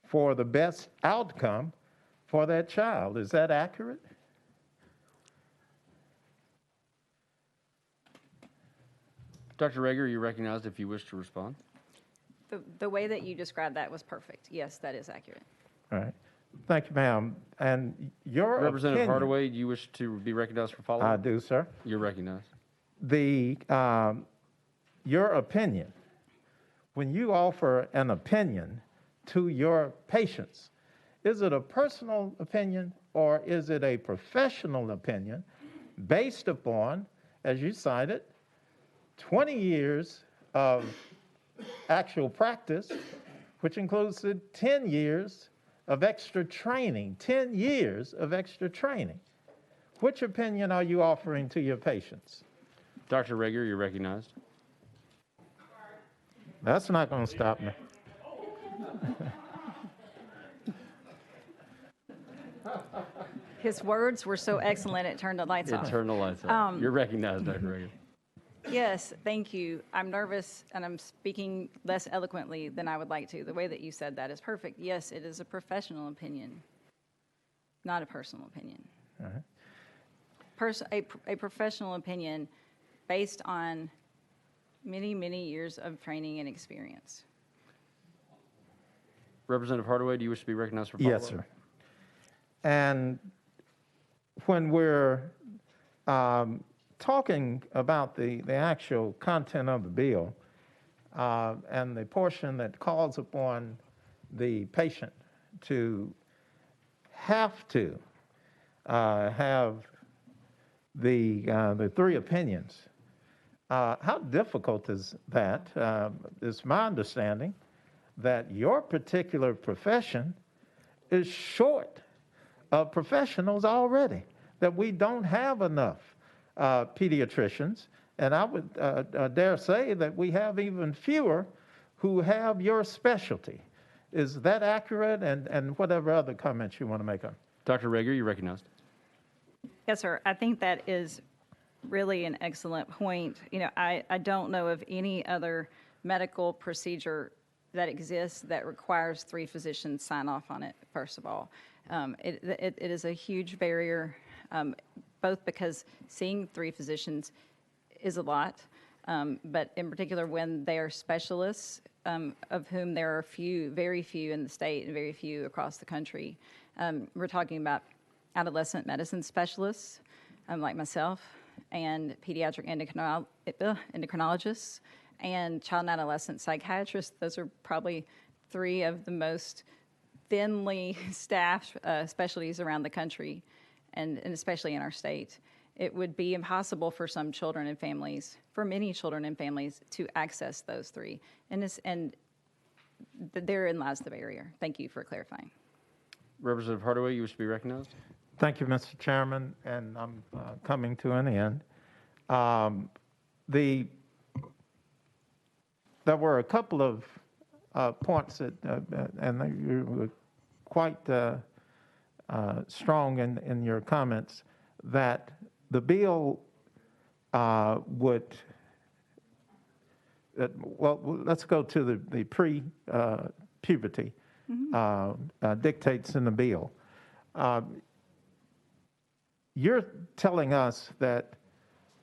for the best outcome for that child. Is that accurate? Dr. Rager, you're recognized if you wish to respond. The way that you described that was perfect. Yes, that is accurate. All right. Thank you, ma'am. And your Representative opinion, Hardaway, do you wish to be recognized for follow-up? I do, sir. You're recognized. Your opinion, when you offer an opinion to your patients, is it a personal opinion or is it a professional opinion based upon, as you cited, 20 years of actual practice, which includes the 10 years of extra training, 10 years of extra training? Which opinion are you offering to your patients? Dr. Rager, you're recognized. That's not going to stop me. His words were so excellent, it turned the lights off. It turned the lights off. You're recognized, Dr. Rager. Yes, thank you. I'm nervous and I'm speaking less eloquently than I would like to. The way that you said that is perfect. Yes, it is a professional opinion, not a personal opinion. A professional opinion based on many, many years of training and experience. Representative Hardaway, do you wish to be recognized for follow-up? Yes, sir. And when we're talking about the actual content of the bill and the portion that calls upon the patient to have to have the 3 opinions, how difficult is that? It's my understanding that your particular profession is short of professionals already, that we don't have enough pediatricians, and I would dare say that we have even fewer who have your specialty. Is that accurate? And whatever other comments you want to make on. Dr. Rager, you're recognized. Yes, sir. I think that is really an excellent point. You know, I don't know of any other medical procedure that exists that requires 3 physicians sign off on it, first of all. It is a huge barrier, both because seeing 3 physicians is a lot, but in particular when they are specialists, of whom there are few, very few in the state and very few across the country. We're talking about adolescent medicine specialists, like myself, and pediatric endocrinologists, and child and adolescent psychiatrists. Those are probably three of the most thinly staffed specialties around the country, and especially in our state. It would be impossible for some children and families, for many children and families, to access those three. And therein lies the barrier. Thank you for clarifying. Representative Hardaway, you wish to be recognized. Thank you, Mr. Chairman, and I'm coming to an end. There were a couple of points that, and you were quite strong in your comments, that the bill would, well, let's go to the pre-puberty dictates in the bill. You're telling us that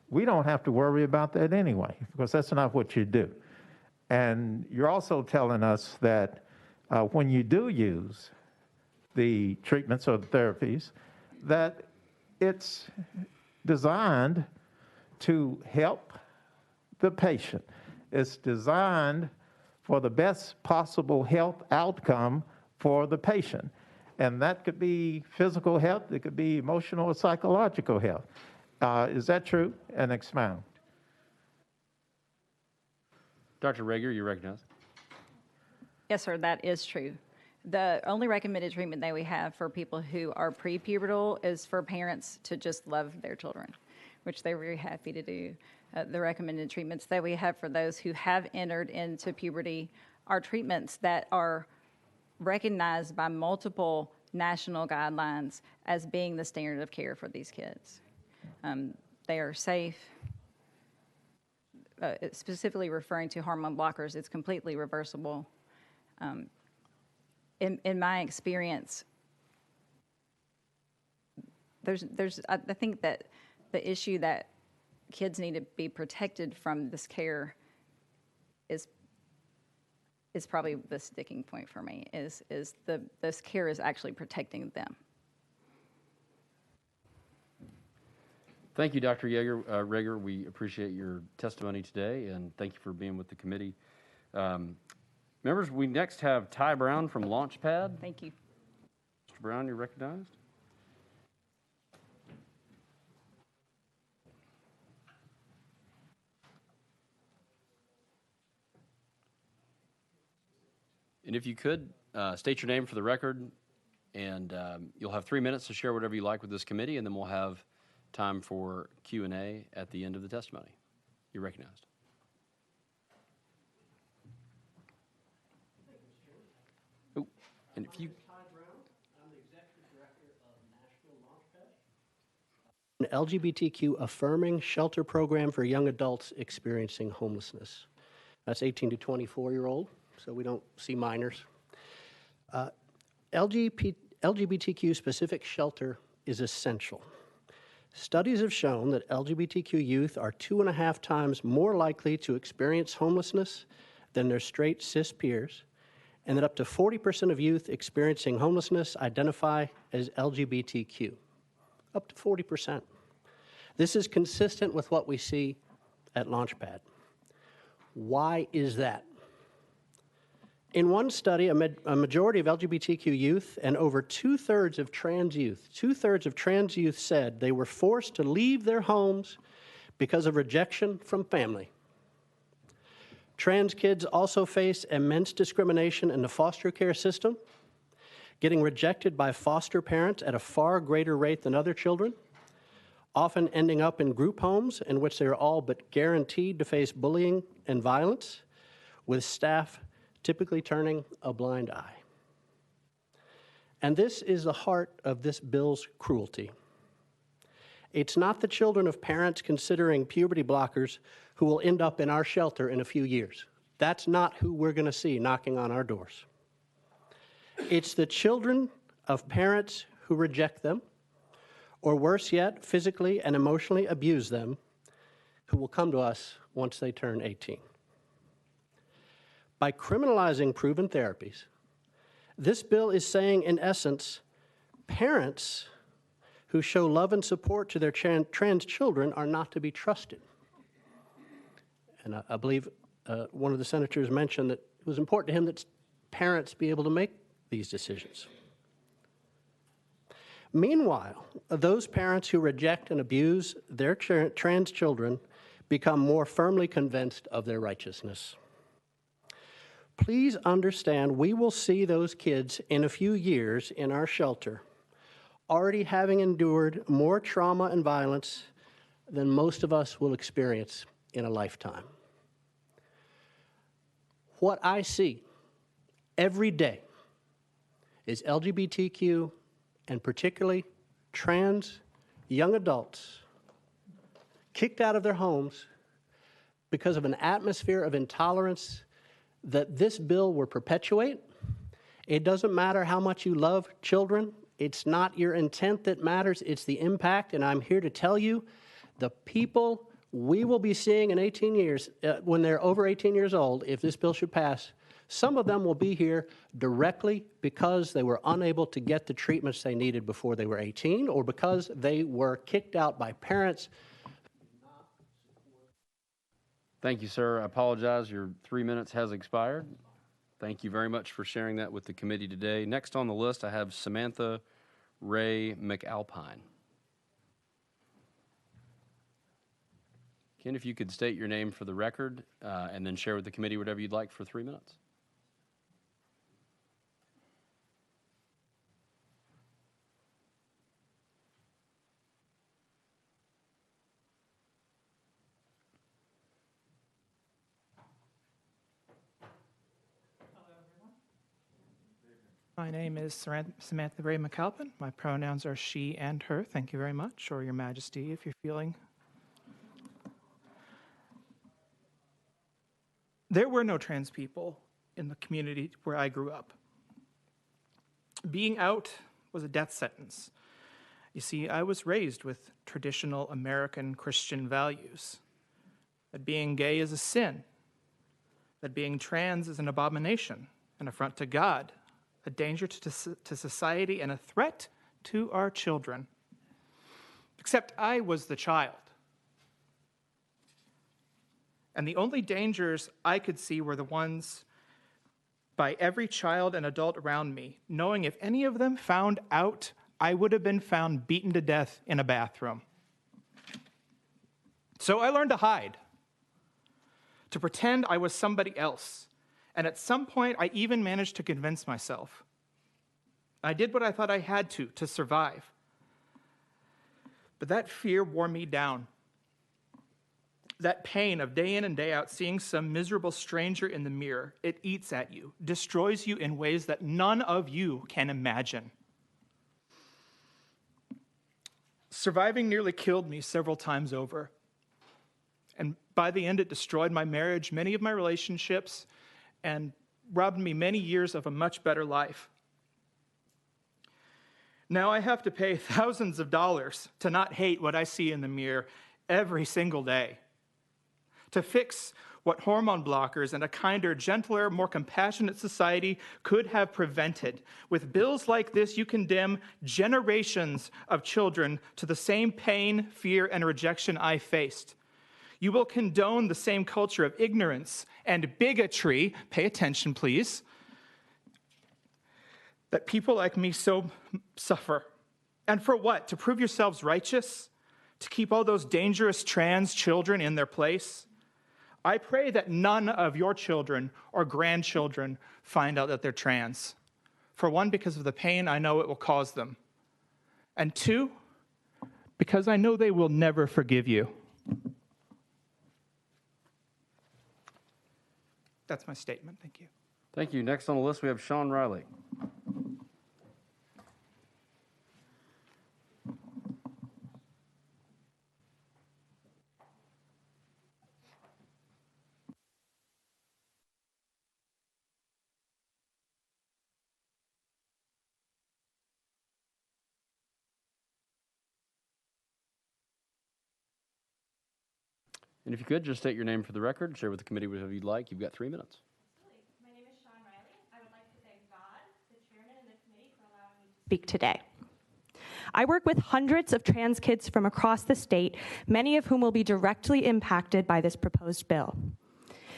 we don't have to worry about that anyway, because that's not what you do. And you're also telling us that when you do use the treatments or the therapies, that it's designed to help the patient. It's designed for the best possible health outcome for the patient. And that could be physical health, it could be emotional or psychological health. Is that true? And expound. Dr. Rager, you're recognized. Yes, sir, that is true. The only recommended treatment that we have for people who are prepubertal is for parents to just love their children, which they're very happy to do. The recommended treatments that we have for those who have entered into puberty are treatments that are recognized by multiple national guidelines as being the standard of care for these kids. They are safe. Specifically referring to hormone blockers, it's completely reversible. In my experience, I think that the issue that kids need to be protected from this care is probably the sticking point for me, this care is actually protecting them. Thank you, Dr. Rager. We appreciate your testimony today, and thank you for being with the committee. Members, we next have Ty Brown from Launchpad. Thank you. Mr. Brown, you're recognized. And if you could, state your name for the record, and you'll have 3 minutes to share whatever you like with this committee, and then we'll have time for Q&A at the end of the testimony. You're recognized. Oh, and if you... An LGBTQ affirming shelter program for young adults experiencing homelessness. That's 18 to 24-year-old, so we don't see minors. LGBTQ specific shelter is essential. Studies have shown that LGBTQ youth are 2.5 times more likely to experience homelessness than their straight cis peers, and that up to 40% of youth experiencing homelessness identify as LGBTQ. Up to 40%. This is consistent with what we see at Launchpad. Why is that? In one study, a majority of LGBTQ youth and over 2/3 of trans youth, said they were forced to leave their homes because of rejection from family. Trans kids also face immense discrimination in the foster care system, getting rejected by foster parents at a far greater rate than other children, often ending up in group homes in which they are all but guaranteed to face bullying and violence, with staff typically turning a blind eye. And this is the heart of this bill's cruelty. It's not the children of parents considering puberty blockers who will end up in our shelter in a few years. That's not who we're going to see knocking on our doors. It's the children of parents who reject them, or worse yet, physically and emotionally abuse them, who will come to us once they turn 18. By criminalizing proven therapies, this bill is saying, in essence, parents who show love and support to their trans children are not to be trusted. And I believe one of the senators mentioned that it was important to him that parents be able to make these decisions. Meanwhile, those parents who reject and abuse their trans children become more firmly convinced of their righteousness. Please understand, we will see those kids in a few years in our shelter already having endured more trauma and violence than most of us will experience in a lifetime. What I see every day is LGBTQ, and particularly trans young adults, kicked out of their homes because of an atmosphere of intolerance that this bill will perpetuate. It doesn't matter how much you love children. It's not your intent that matters, it's the impact. And I'm here to tell you, the people we will be seeing in 18 years, when they're over 18 years old, if this bill should pass, some of them will be here directly because they were unable to get the treatments they needed before they were 18, or because they were kicked out by parents. Thank you, sir. I apologize. Your 3 minutes has expired. Thank you very much for sharing that with the committee today. Next on the list, I have Samantha Ray McAlpine. Ken, if you could state your name for the record and then share with the committee whatever you'd like for 3 minutes. My name is Samantha Ray McAlpin. My pronouns are she and her. Thank you very much, or your majesty if you're feeling. There were no trans people in the community where I grew up. Being out was a death sentence. You see, I was raised with traditional American Christian values, that being gay is a sin, that being trans is an abomination, an affront to God, a danger to society, and a threat to our children. Except I was the child. And the only dangers I could see were the ones by every child and adult around me, knowing if any of them found out, I would have been found beaten to death in a bathroom. So I learned to hide, to pretend I was somebody else. And at some point, I even managed to convince myself. I did what I thought I had to survive. But that fear wore me down. That pain of day in and day out, seeing some miserable stranger in the mirror, it eats at you, destroys you in ways that none of you can imagine. Surviving nearly killed me several times over. And by the end, it destroyed my marriage, many of my relationships, and robbed me many years of a much better life. Now I have to pay thousands of dollars to not hate what I see in the mirror every single day, to fix what hormone blockers and a kinder, gentler, more compassionate society could have prevented. With bills like this, you condemn generations of children to the same pain, fear, and rejection I faced. You will condone the same culture of ignorance and bigotry, pay attention please, that people like me so suffer. And for what? To prove yourselves righteous? To keep all those dangerous trans children in their place? I pray that none of your children or grandchildren find out that they're trans. For one, because of the pain I know it will cause them. And two, because I know they will never forgive you. That's my statement. Thank you. Thank you. Next on the list, we have Sean Riley. And if you could, just state your name for the record, share with the committee whatever you'd like. You've got 3 minutes. My name is Sean Riley. I would like to thank God, the chairman, and the committee for allowing me to speak today. I work with hundreds of trans kids from across the state, many of whom will be directly impacted by this proposed bill.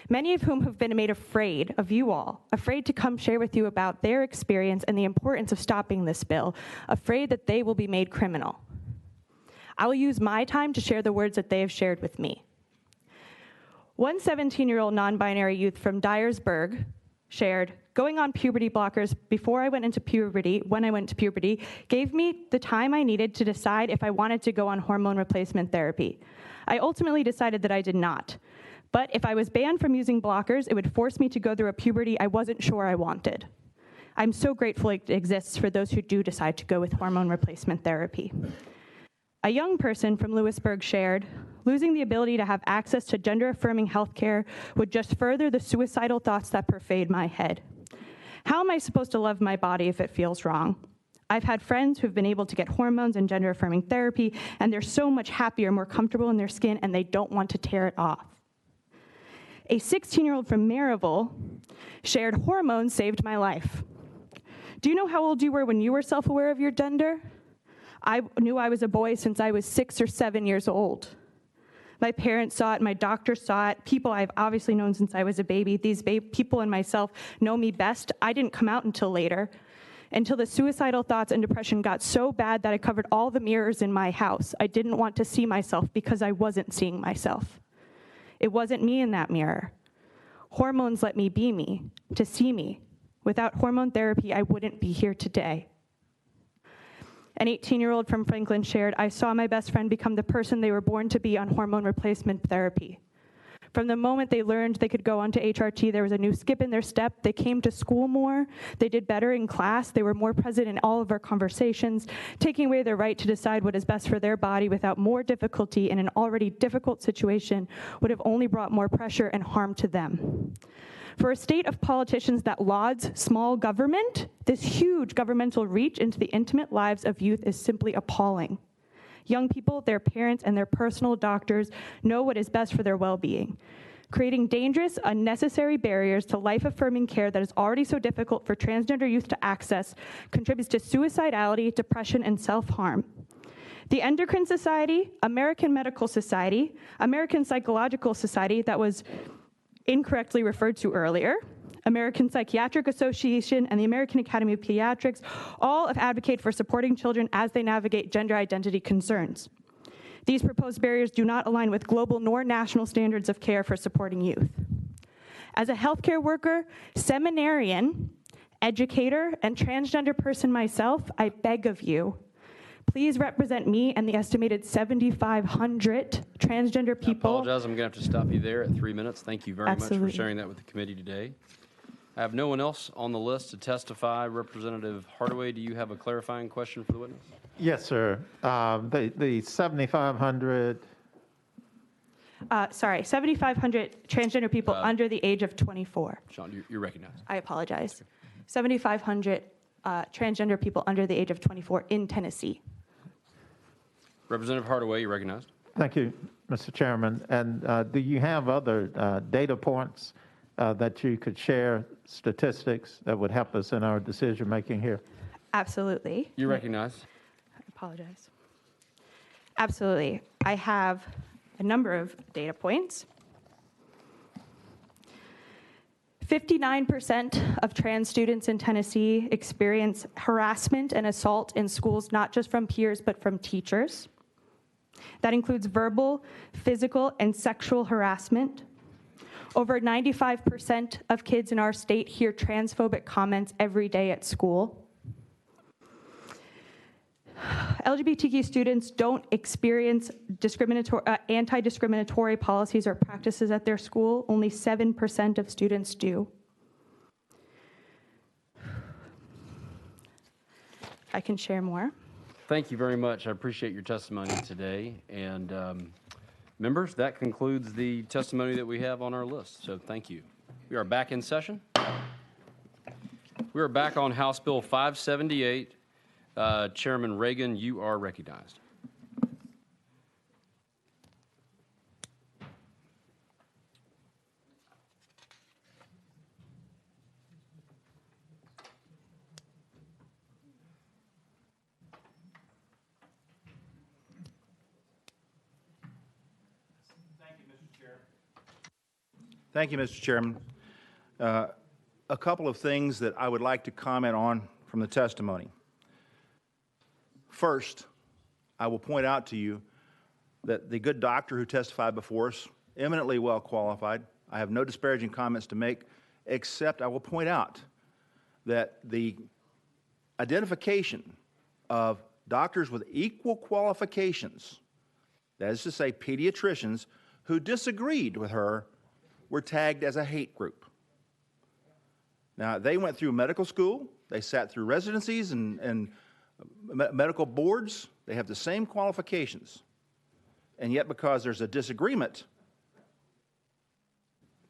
Many of whom have been made afraid of you all, afraid to come share with you about their experience and the importance of stopping this bill, afraid that they will be made criminal. I will use my time to share the words that they have shared with me. One 17-year-old non-binary youth from Dyersburg shared, going on puberty blockers before I went into puberty, when I went to puberty, gave me the time I needed to decide if I wanted to go on hormone replacement therapy. I ultimately decided that I did not. But if I was banned from using blockers, it would force me to go through a puberty I wasn't sure I wanted. I'm so grateful it exists for those who do decide to go with hormone replacement therapy. A young person from Lewisburg shared, losing the ability to have access to gender-affirming health care would just further the suicidal thoughts that pervade my head. How am I supposed to love my body if it feels wrong? I've had friends who've been able to get hormones and gender-affirming therapy, and they're so much happier, more comfortable in their skin, and they don't want to tear it off. A 16-year-old from Maryville shared, hormones saved my life. Do you know how old you were when you were self-aware of your gender? I knew I was a boy since I was 6 or 7 years old. My parents saw it, my doctor saw it, people I've obviously known since I was a baby. These people and myself know me best. I didn't come out until later, until the suicidal thoughts and depression got so bad that I covered all the mirrors in my house. I didn't want to see myself because I wasn't seeing myself. It wasn't me in that mirror. Hormones let me be me, to see me. Without hormone therapy, I wouldn't be here today. An 18-year-old from Franklin shared, I saw my best friend become the person they were born to be on hormone replacement therapy. From the moment they learned they could go onto HRT, there was a new skip in their step. They came to school more. They did better in class. They were more present in all of our conversations, taking away their right to decide what is best for their body without more difficulty in an already difficult situation would have only brought more pressure and harm to them. For a state of politicians that lauds small government, this huge governmental reach into the intimate lives of youth is simply appalling. Young people, their parents, and their personal doctors know what is best for their well-being. Creating dangerous, unnecessary barriers to life-affirming care that is already so difficult for transgender youth to access contributes to suicidality, depression, and self-harm. The Endocrine Society, American Medical Society, American Psychological Society, that was incorrectly referred to earlier, American Psychiatric Association, and the American Academy of Pediatrics all have advocated for supporting children as they navigate gender identity concerns. These proposed barriers do not align with global nor national standards of care for supporting youth. As a healthcare worker, seminarian, educator, and transgender person myself, I beg of you, please represent me and the estimated 7,500 transgender people. I apologize, I'm going to have to stop you there at 3 minutes. Thank you very Absolutely. much for sharing that with the committee today. I have no one else on the list to testify. Representative Hardaway, do you have a clarifying question for the witness? Yes, sir. The 7,500. 7,500 transgender people under the age of 24. Sean, you're recognized. I apologize. 7,500 transgender people under the age of 24 in Tennessee. Representative Hardaway, you're recognized. Thank you, Mr. Chairman. And do you have other data points that you could share, statistics that would help us in our decision-making here? Absolutely. You're recognized. I apologize. Absolutely. I have a number of data points. 59% of trans students in Tennessee experience harassment and assault in schools, not just from peers, but from teachers. That includes verbal, physical, and sexual harassment. Over 95% of kids in our state hear transphobic comments every day at school. LGBTQ students don't experience anti-discriminatory policies or practices at their school. Only 7% of students do. I can share more. Thank you very much. I appreciate your testimony today. And members, that concludes the testimony that we have on our list. So thank you. We are back in session. We are back on House Bill 578. Chairman Reagan, you are recognized. Thank you, Mr. Chairman. A couple of things that I would like to comment on from the testimony. First, I will point out to you that the good doctor who testified before us, eminently well qualified. I have no disparaging comments to make, except I will point out that the identification of doctors with equal qualifications, that is to say pediatricians, who disagreed with her were tagged as a hate group. Now, they went through medical school, they sat through residencies and medical boards, they have the same qualifications. And yet, because there's a disagreement,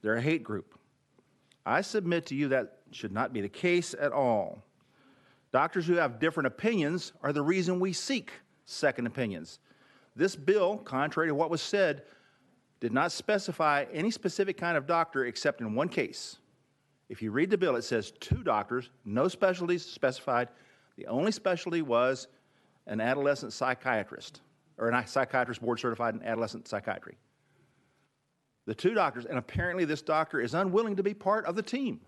they're a hate group. I submit to you that should not be the case at all. Doctors who have different opinions are the reason we seek second opinions. This bill, contrary to what was said, did not specify any specific kind of doctor except in one case. If you read the bill, it says 2 doctors, no specialties specified. The only specialty was an adolescent psychiatrist, or a psychiatrist board certified in adolescent psychiatry. The 2 doctors, and apparently this doctor is unwilling to be part of the team.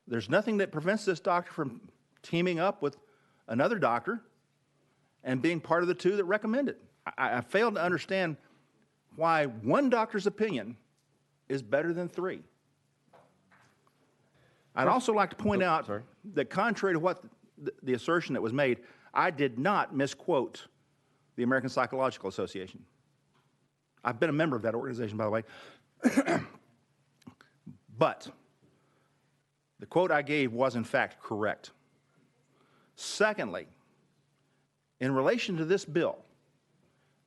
There's nothing that prevents this doctor from teaming up with another doctor and being part of the 2 that recommend it. I fail to understand why one doctor's opinion is better than 3. I'd also like to point out that contrary to what the assertion that was made, I did not misquote the American Psychological Association. I've been a member of that organization, by the way. But the quote I gave was, in fact, correct. Secondly, in relation to this bill,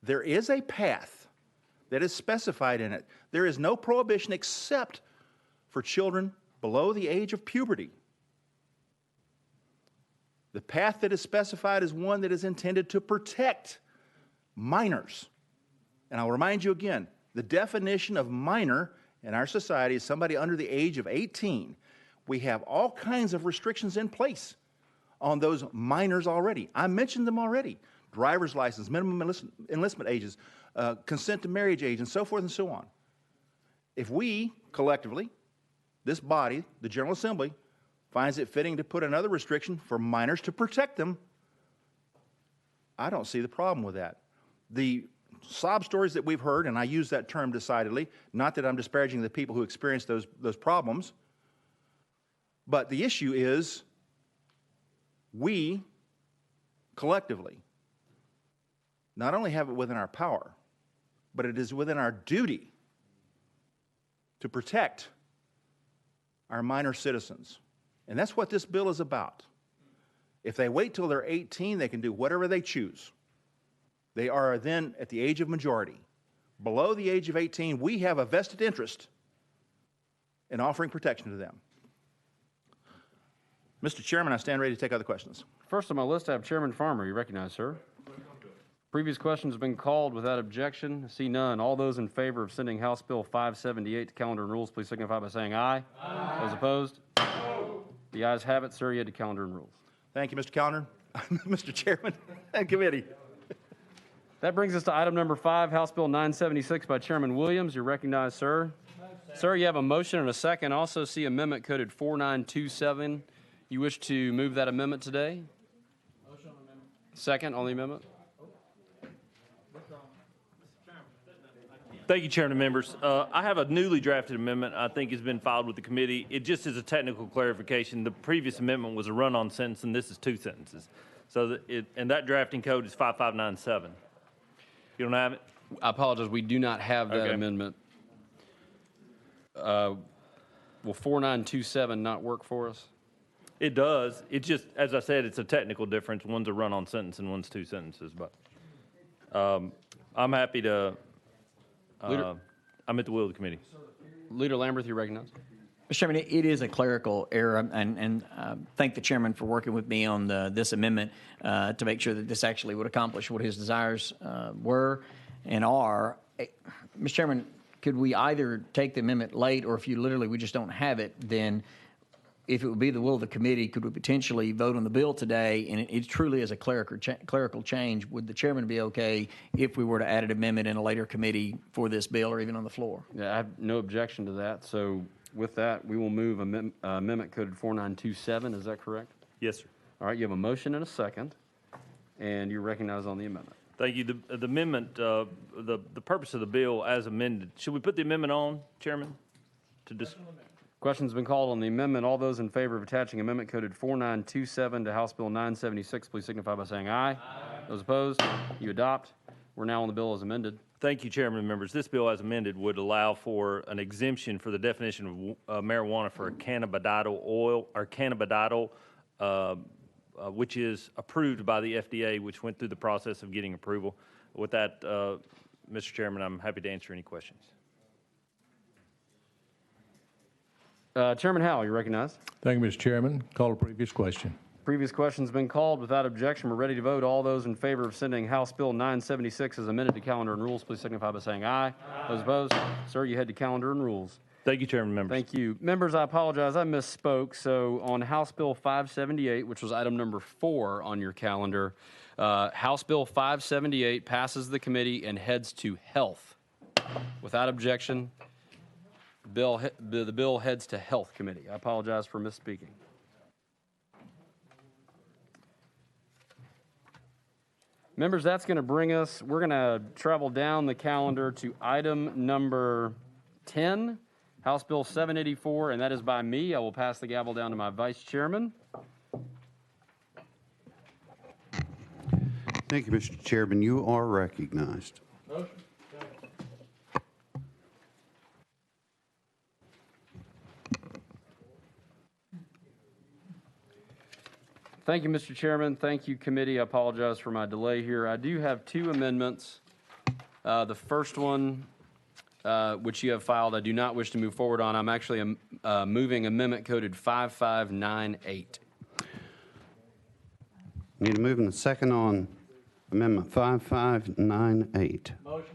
there is a path that is specified in it. There is no prohibition except for children below the age of puberty. The path that is specified is one that is intended to protect minors. And I'll remind you again, the definition of minor in our society is somebody under the age of 18. We have all kinds of restrictions in place on those minors already. I mentioned them already. Driver's license, minimum enlistment ages, consent to marriage age, and so forth and so on. If we, collectively, this body, the General Assembly, finds it fitting to put another restriction for minors to protect them, I don't see the problem with that. The sob stories that we've heard, and I use that term decidedly, not that I'm disparaging the people who experience those problems, but the issue is we, collectively, not only have it within our power, but it is within our duty to protect our minor citizens. And that's what this bill is about. If they wait till they're 18, they can do whatever they choose. They are then at the age of majority. Below the age of 18, we have a vested interest in offering protection to them. Mr. Chairman, I stand ready to take other questions. First on my list, I have Chairman Farmer. You recognize, sir. Previous questions have been called without objection. See none. All those in favor of sending House Bill 578 to Calendar and Rules, please signify by saying aye. Aye. Those opposed? No. The ayes have it. Sir, you to Calendar and Rules. Thank you, Mr. Calendar. Mr. Chairman and committee. That brings us to item number 5, House Bill 976 by Chairman Williams. You're recognized, sir. Sir, you have a motion and a second. Also see amendment coded 4927. You wish to move that amendment today? Motion on amendment. Second on the amendment? Thank you, Chairman and members. I have a newly drafted amendment I think has been filed with the committee. It just is a technical clarification. The previous amendment was a run-on sentence, and this is 2 sentences. So that drafting code is 5597. You don't have it? I apologize. We do not have that amendment. Will 4927 not work for us? It does. It just, as I said, it's a technical difference. One's a run-on sentence and one's 2 sentences. But I'm happy to. I'm at the will of the committee. Leader Lamberth, you recognize. Mr. Chairman, it is a clerical error, and thank the chairman for working with me on this amendment to make sure that this actually would accomplish what his desires were and are. Mr. Chairman, could we either take the amendment late, or if we just don't have it, then if it would be the will of the committee, could we potentially vote on the bill today? And it truly is a clerical change. Would the chairman be okay if we were to add an amendment in a later committee for this bill or even on the floor? Yeah, I have no objection to that. So with that, we will move amendment code 4927. Is that correct? Yes, sir. All right, you have a motion and a second, and you're recognized on the amendment. Thank you. The amendment, the purpose of the bill as amended. Should we put the amendment on, Chairman? Question's been called on the amendment. All those in favor of attaching amendment coded 4927 to House Bill 976, please signify by saying aye. Aye. Those opposed, you adopt. We're now on the bill as amended. Thank you, Chairman and members. This bill as amended would allow for an exemption for the definition of marijuana for a cannabidiol oil or cannabidiol, which is approved by the FDA, which went through the process of getting approval. With that, Mr. Chairman, I'm happy to answer any questions. Chairman Howell, you're recognized. Thank you, Mr. Chairman. Call a previous question. Previous question's been called. Without objection, we're ready to vote. All those in favor of sending House Bill 976 as amended to calendar and rules, please signify by saying aye. Aye. Those opposed, sir, you head to calendar and rules. Thank you, Chairman, members. Thank you. Members, I apologize. I misspoke. So on House Bill 578, which was item number 4 on your calendar, House Bill 578 passes the committee and heads to health. Without objection, the bill heads to Health Committee. I apologize for misspeaking. Members, that's going to bring us, we're going to travel down the calendar to item number 10, House Bill 784, and that is by me. I will pass the gavel down to my Vice Chairman. Thank you, Mr. Chairman. You are recognized. Motion. Thank you, Mr. Chairman. Thank you, committee. I apologize for my delay here. I do have 2 amendments. The first one, which you have filed, I do not wish to move forward on. I'm actually moving amendment coded 5598. Need a move and a second on Amendment 5598. Motion.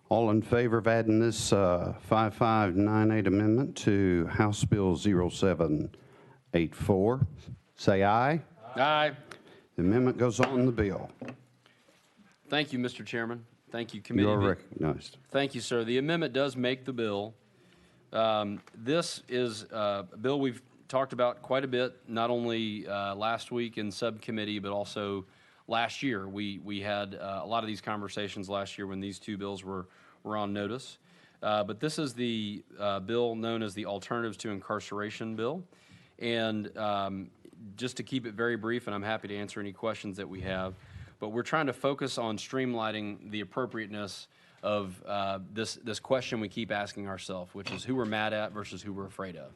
All in favor of adding this 5598 amendment to House Bill 0784, say aye. Aye. The amendment goes on the bill. Thank you, Mr. Chairman. Thank you, committee. You are recognized. Thank you, sir. The amendment does make the bill. This is a bill we've talked about quite a bit, not only last week in subcommittee, but also last year. We had a lot of these conversations last year when these 2 bills were on notice. But this is the bill known as the Alternatives to Incarceration Bill. And just to keep it very brief, and I'm happy to answer any questions that we have, but we're trying to focus on streamlining the appropriateness of this question we keep asking ourselves, which is who we're mad at versus who we're afraid of.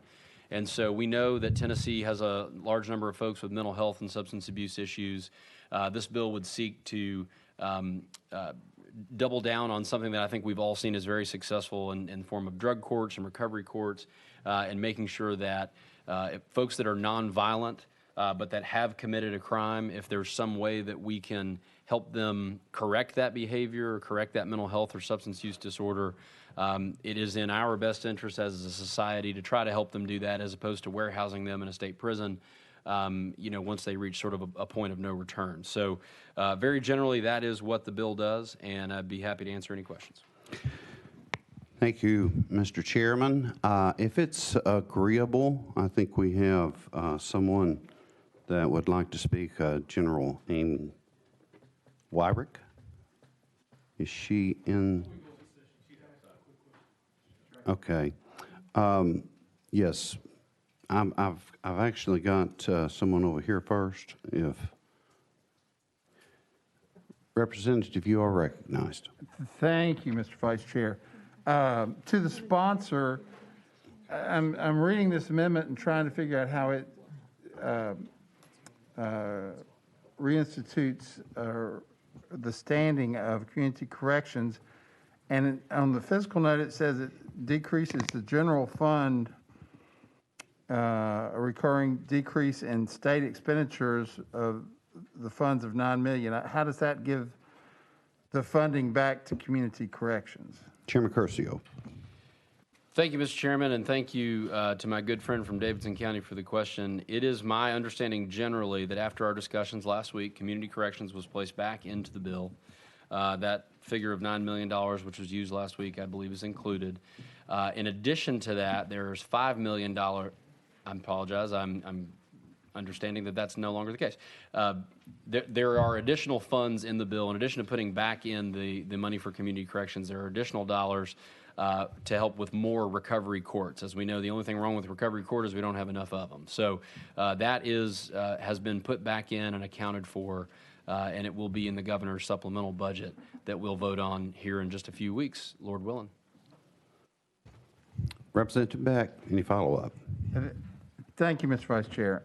And so we know that Tennessee has a large number of folks with mental health and substance abuse issues. This bill would seek to double down on something that I think we've all seen as very successful in the form of drug courts and recovery courts, and making sure that folks that are nonviolent but that have committed a crime, if there's some way that we can help them correct that behavior or correct that mental health or substance use disorder, it is in our best interest as a society to try to help them do that, as opposed to warehousing them in a state prison, once they reach sort of a point of no return. So very generally, that is what the bill does, and I'd be happy to answer any questions. Thank you, Mr. Chairman. If it's agreeable, I think we have someone that would like to speak, General Amy Wyrick. Is she in? Okay. Yes, I've actually got someone over here first. If Representative, you are recognized. Thank you, Mr. Vice Chair. To the sponsor, I'm reading this amendment and trying to figure out how it reinstitutes the standing of community corrections. And on the fiscal note, it says it decreases the general fund, a recurring decrease in state expenditures of the funds of $9 million. How does that give the funding back to community corrections? Chairman Curcio. Thank you, Mr. Chairman, and thank you to my good friend from Davidson County for the question. It is my understanding generally that after our discussions last week, community corrections was placed back into the bill. That figure of $9 million, which was used last week, I believe is included. In addition to that, there's $5 million. I apologize. I'm understanding that that's no longer the case. There are additional funds in the bill. In addition to putting back in the money for community corrections, there are additional dollars to help with more recovery courts. As we know, the only thing wrong with recovery court is we don't have enough of them. So that has been put back in and accounted for, and it will be in the governor's supplemental budget that we'll vote on here in just a few weeks, Lord willing. Representative Beck, any follow-up? Thank you, Mr. Vice Chair.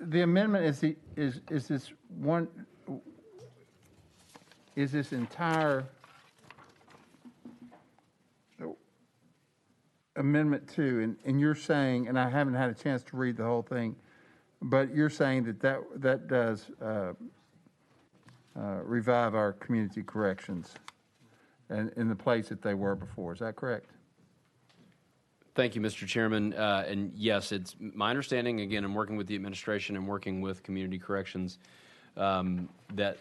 The amendment is this entire Amendment 2, and you're saying, and I haven't had a chance to read the whole thing, but you're saying that does revive our community corrections and in the place that they were before. Is that correct? Thank you, Mr. Chairman. And yes, it's my understanding, again, in working with the administration and working with community corrections, that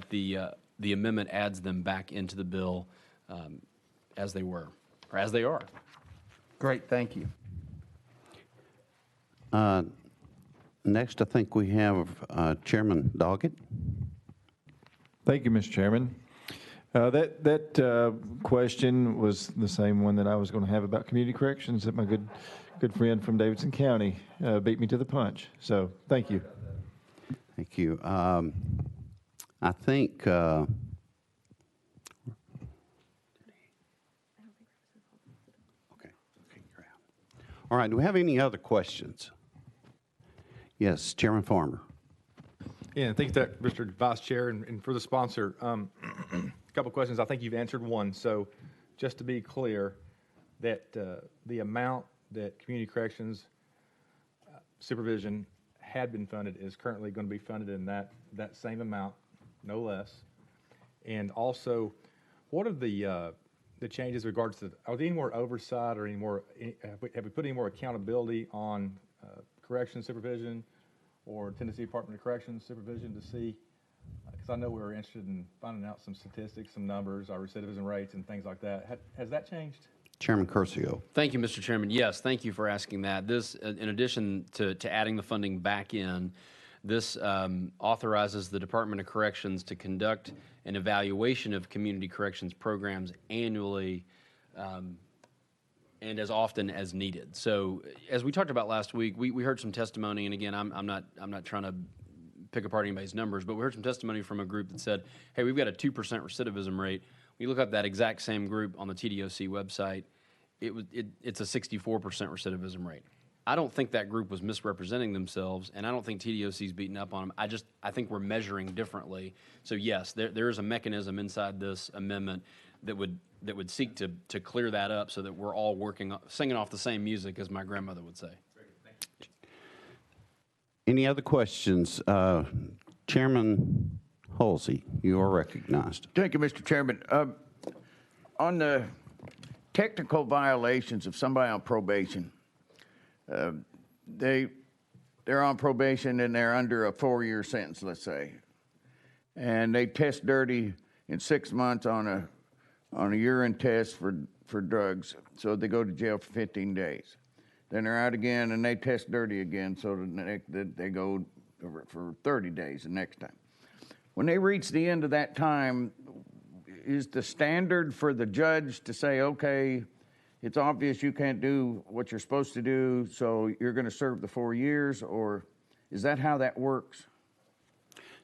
the amendment adds them back into the bill as they were, or as they are. Great, thank you. Next, I think we have Chairman Doggett. Thank you, Mr. Chairman. That question was the same one that I was going to have about community corrections that my good friend from Davidson County beat me to the punch. So thank you. Thank you. I think all right, do we have any other questions? Yes, Chairman Farmer. Yeah, thank you, Mr. Vice Chair, and for the sponsor. A couple questions. I think you've answered one. So just to be clear, that the amount that community corrections supervision had been funded is currently going to be funded in that same amount, no less. And also, what are the changes in regards to, are there any more oversight or have we put any more accountability on corrections supervision or Tennessee Department of Corrections supervision to see, because I know we were interested in finding out some statistics, some numbers, our recidivism rates and things like that. Has that changed? Chairman Curcio. Thank you, Mr. Chairman. Yes, thank you for asking that. This, in addition to adding the funding back in, this authorizes the Department of Corrections to conduct an evaluation of community corrections programs annually and as often as needed. So, as we talked about last week, we heard some testimony, and again, I'm not trying to pick apart anybody's numbers, but we heard some testimony from a group that said, hey, we've got a 2% recidivism rate. When you look up that exact same group on the TDOC website, it's a 64% recidivism rate. I don't think that group was misrepresenting themselves, and I don't think TDOC's beating up on them. I think we're measuring differently. So yes, there is a mechanism inside this amendment that would seek to clear that up so that we're all singing off the same music, as my grandmother would say. Any other questions? Chairman Holzer, you are recognized. Thank you, Mr. Chairman. On the technical violations of somebody on probation, they're on probation and they're under a 4-year sentence, let's say, and they test dirty in 6 months on a urine test for drugs, so they go to jail for 15 days. Then they're out again and they test dirty again, so they go for 30 days the next time. When they reach the end of that time, is the standard for the judge to say, okay, it's obvious you can't do what you're supposed to do, so you're going to serve the 4 years, or is that how that works?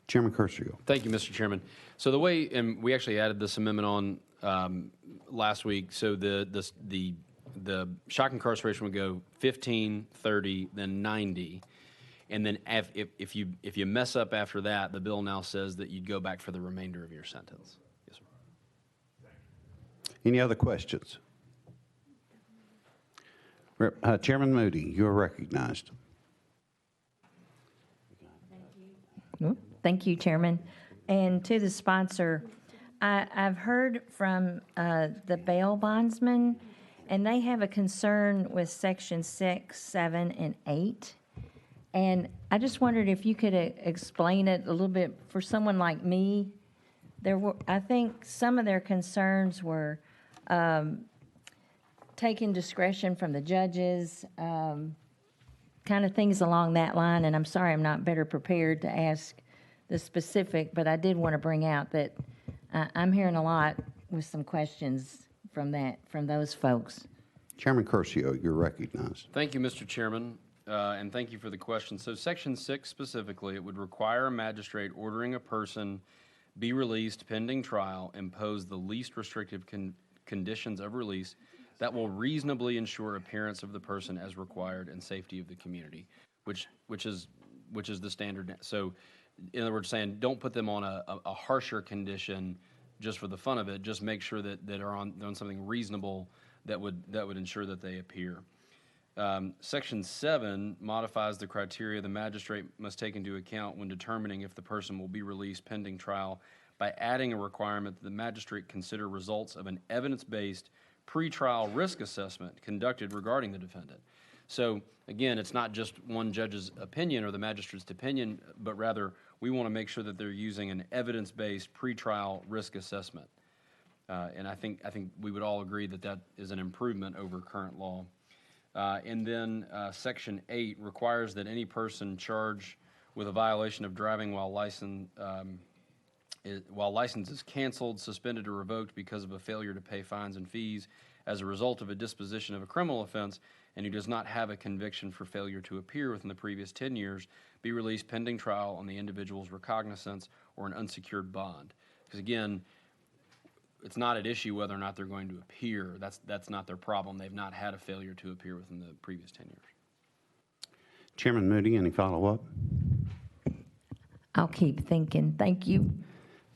Chairman Curcio. Thank you, Mr. Chairman. So the way, and we actually added this amendment on last week, so the shock incarceration would go 15, 30, then 90. And then if you mess up after that, the bill now says that you'd go back for the remainder of your sentence. Yes, sir. Any other questions? Chairman Moody, you are recognized. Thank you, Chairman. And to the sponsor, I've heard from the bail bondsmen, and they have a concern with Section 6, 7, and 8. And I just wondered if you could explain it a little bit for someone like me. I think some of their concerns were taking discretion from the judges, kind of things along that line. And I'm sorry I'm not better prepared to ask the specific, but I did want to bring out that I'm hearing a lot with some questions from those folks. Chairman Curcio, you're recognized. Thank you, Mr. Chairman, and thank you for the question. So Section 6 specifically, it would require a magistrate ordering a person be released pending trial impose the least restrictive conditions of release that will reasonably ensure appearance of the person as required and safety of the community, which is the standard. So in other words, saying don't put them on a harsher condition just for the fun of it. Just make sure that they're on something reasonable that would ensure that they appear. Section 7 modifies the criteria the magistrate must take into account when determining if the person will be released pending trial by adding a requirement that the magistrate consider results of an evidence-based pretrial risk assessment conducted regarding the defendant. So again, it's not just one judge's opinion or the magistrate's opinion, but rather we want to make sure that they're using an evidence-based pretrial risk assessment. And I think we would all agree that that is an improvement over current law. And then Section 8 requires that any person charged with a violation of driving while license is canceled, suspended, or revoked because of a failure to pay fines and fees as a result of a disposition of a criminal offense, and who does not have a conviction for failure to appear within the previous 10 years, be released pending trial on the individual's recognizance or an unsecured bond. Because again, it's not at issue whether or not they're going to appear. That's not their problem. They've not had a failure to appear within the previous 10 years. Chairman Moody, any follow-up? I'll keep thinking. Thank you.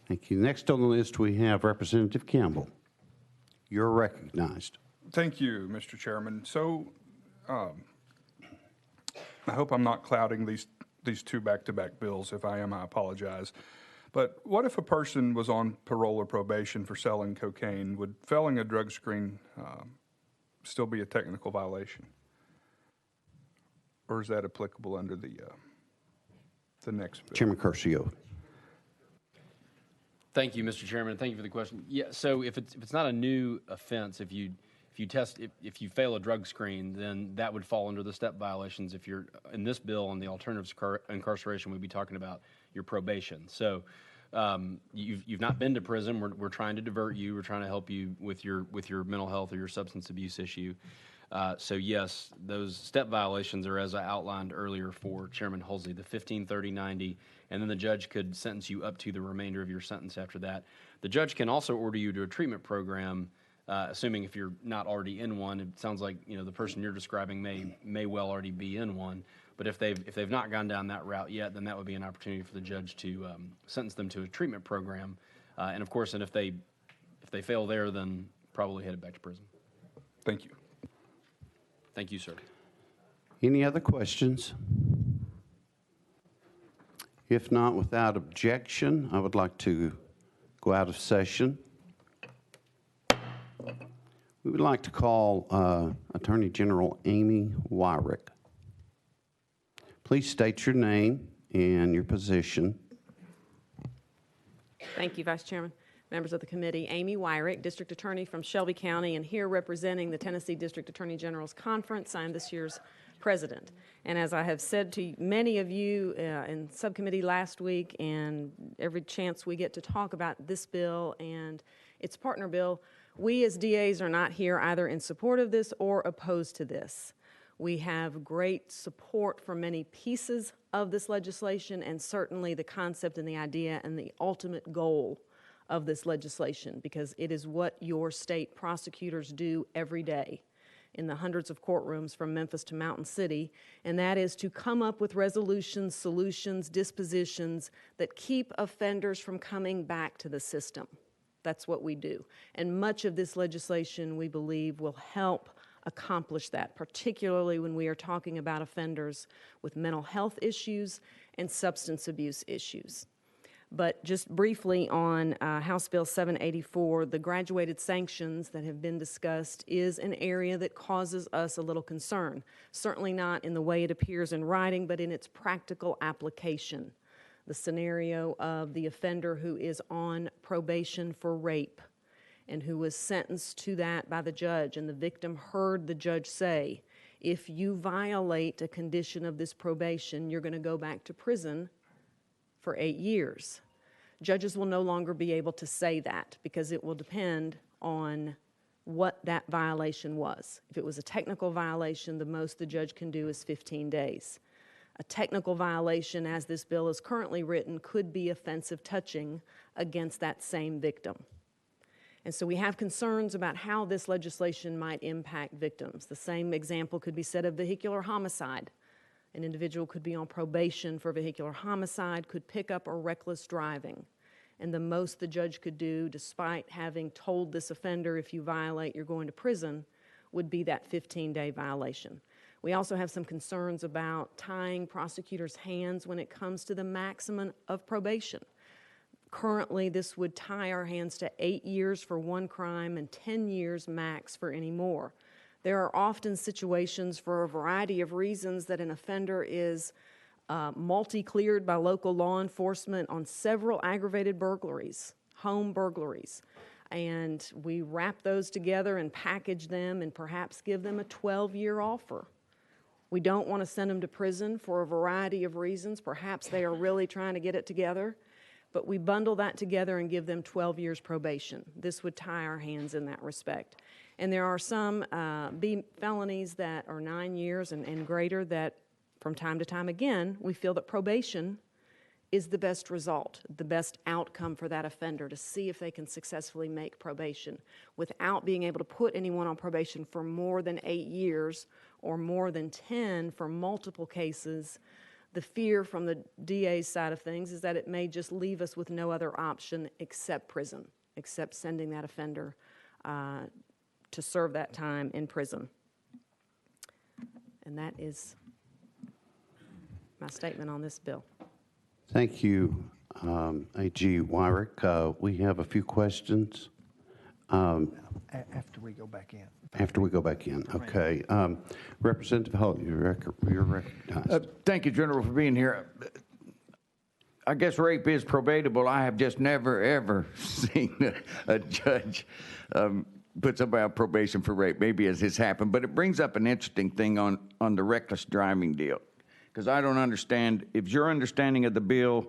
Thank you. Next on the list, we have Representative Campbell. You're recognized. Thank you, Mr. Chairman. So I hope I'm not clouding these two back-to-back bills. If I am, I apologize. But what if a person was on parole or probation for selling cocaine? Would failing a drug screen still be a technical violation? Or is that applicable under the next bill? Chairman Curcio. Thank you, Mr. Chairman. Thank you for the question. Yeah. So if it's not a new offense, if you fail a drug screen, then that would fall under the step violations. If you're in this bill on the alternatives incarceration, we'd be talking about your probation. So you've not been to prison. We're trying to divert you. We're trying to help you with your mental health or your substance abuse issue. So yes, those step violations are as I outlined earlier for Chairman Holzer, the 15, 30, 90, and then the judge could sentence you up to the remainder of your sentence after that. The judge can also order you to a treatment program, assuming if you're not already in one. It sounds like the person you're describing may well already be in one. But if they've not gone down that route yet, then that would be an opportunity for the judge to sentence them to a treatment program. And of course, if they fail there, then probably headed back to prison. Thank you. Thank you, sir. Any other questions? If not, without objection, I would like to go out of session. We would like to call Attorney General Amy Wyrick. Please state your name and your position. Thank you, Vice Chairman. Members of the committee, Amy Wyrick, District Attorney from Shelby County, and here representing the Tennessee District Attorney General's Conference. I am this year's president. And as I have said to many of you in subcommittee last week, and every chance we get to talk about this bill and its partner bill, we as DAs are not here either in support of this or opposed to this. We have great support for many pieces of this legislation, and certainly the concept and the idea and the ultimate goal of this legislation, because it is what your state prosecutors do every day in the hundreds of courtrooms from Memphis to Mountain City, and that is to come up with resolutions, solutions, dispositions that keep offenders from coming back to the system. That's what we do. And much of this legislation, we believe, will help accomplish that, particularly when we are talking about offenders with mental health issues and substance abuse issues. But just briefly on House Bill 784, the graduated sanctions that have been discussed is an area that causes us a little concern. Certainly not in the way it appears in writing, but in its practical application. The scenario of the offender who is on probation for rape and who was sentenced to that by the judge, and the victim heard the judge say, if you violate a condition of this probation, you're going to go back to prison for 8 years. Judges will no longer be able to say that because it will depend on what that violation was. If it was a technical violation, the most the judge can do is 15 days. A technical violation, as this bill is currently written, could be offensive touching against that same victim. And so we have concerns about how this legislation might impact victims. The same example could be said of vehicular homicide. An individual could be on probation for vehicular homicide, could pick up a reckless driving. And the most the judge could do, despite having told this offender, if you violate, you're going to prison, would be that 15-day violation. We also have some concerns about tying prosecutors' hands when it comes to the maximum of probation. Currently, this would tie our hands to 8 years for one crime and 10 years max for any more. There are often situations for a variety of reasons that an offender is multi-cleared by local law enforcement on several aggravated burglaries, home burglaries. And we wrap those together and package them and perhaps give them a 12-year offer. We don't want to send them to prison for a variety of reasons. Perhaps they are really trying to get it together. But we bundle that together and give them 12 years probation. This would tie our hands in that respect. And there are some B felonies that are 9 years and greater that from time to time, again, we feel that probation is the best result, the best outcome for that offender to see if they can successfully make probation without being able to put anyone on probation for more than 8 years or more than 10 for multiple cases. The fear from the DA's side of things is that it may just leave us with no other option except prison, except sending that offender to serve that time in prison. And that is my statement on this bill. Thank you, A.G. Wyrick. We have a few questions. After we go back in. After we go back in, okay. Representative Holt, you're recognized. Thank you, General, for being here. I guess rape is probatable. I have just never, ever seen a judge put somebody on probation for rape. Maybe as has happened. But it brings up an interesting thing on the reckless driving deal. Because I don't understand, if your understanding of the bill,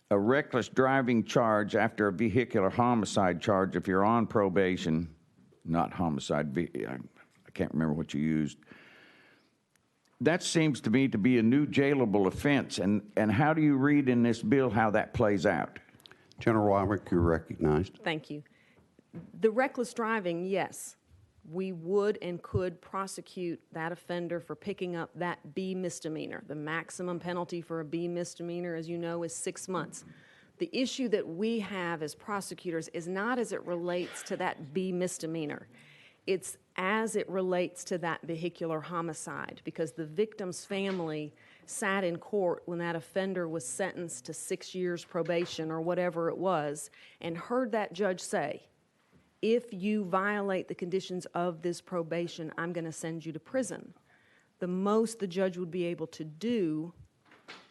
a reckless driving charge after a vehicular homicide charge, if you're on probation, not homicide, I can't remember what you used. That seems to me to be a new jailable offense. And how do you read in this bill how that plays out? General Wyrick, you're recognized. Thank you. The reckless driving, yes, we would and could prosecute that offender for picking up that B misdemeanor. The maximum penalty for a B misdemeanor, as you know, is 6 months. The issue that we have as prosecutors is not as it relates to that B misdemeanor. It's as it relates to that vehicular homicide, because the victim's family sat in court when that offender was sentenced to 6 years probation or whatever it was, and heard that judge say, if you violate the conditions of this probation, I'm going to send you to prison. The most the judge would be able to do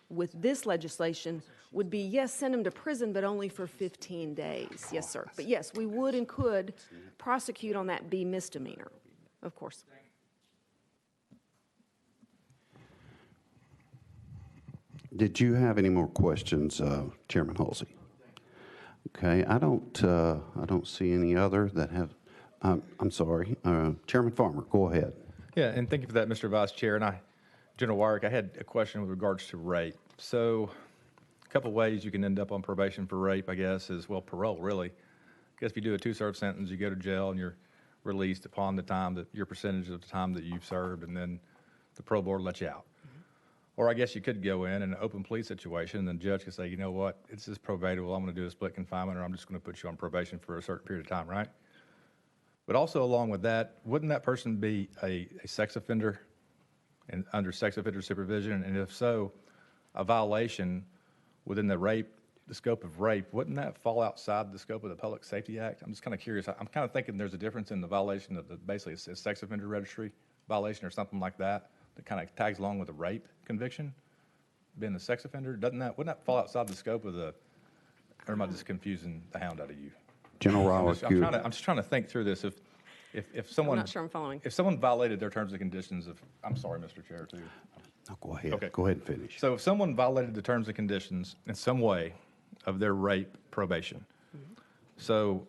with this legislation would be, yes, send him to prison, but only for 15 days. Yes, sir. But yes, we would and could prosecute on that B misdemeanor, of course. Did you have any more questions, Chairman Holzer? Okay, I don't see any other that have. I'm sorry, Chairman Farmer, go ahead. Yeah, and thank you for that, Mr. Vice Chair. And General Wyrick, I had a question with regards to rape. So, a couple ways you can end up on probation for rape, I guess, is, well, parole, really. I guess if you do a 2-serve sentence, you go to jail and you're released upon the time that your percentage of the time that you've served, and then the parole board lets you out. Or I guess you could go in an open plea situation, and the judge could say, you know what, it's just probatable, I'm going to do a split confinement, or I'm just going to put you on probation for a certain period of time, right? But also along with that, wouldn't that person be a sex offender and under sex offender supervision? And if so, a violation within the rape the scope of rape, wouldn't that fall outside the scope of the Public Safety Act? I'm just kind of curious. I'm kind of thinking there's a difference in the violation of basically a sex offender registry violation or something like that kind of tags along with a rape conviction, being the sex offender. Wouldn't that fall outside the scope of the, or am I just confusing the hound out of you? General Ryrick, I'm just trying to think through this. If someone, I'm not sure I'm following. If someone violated their terms and conditions of, I'm sorry, Mr. Chair, too. No, go ahead. Okay. Go ahead and finish. So if someone violated the terms and conditions in some way of their rape probation, so,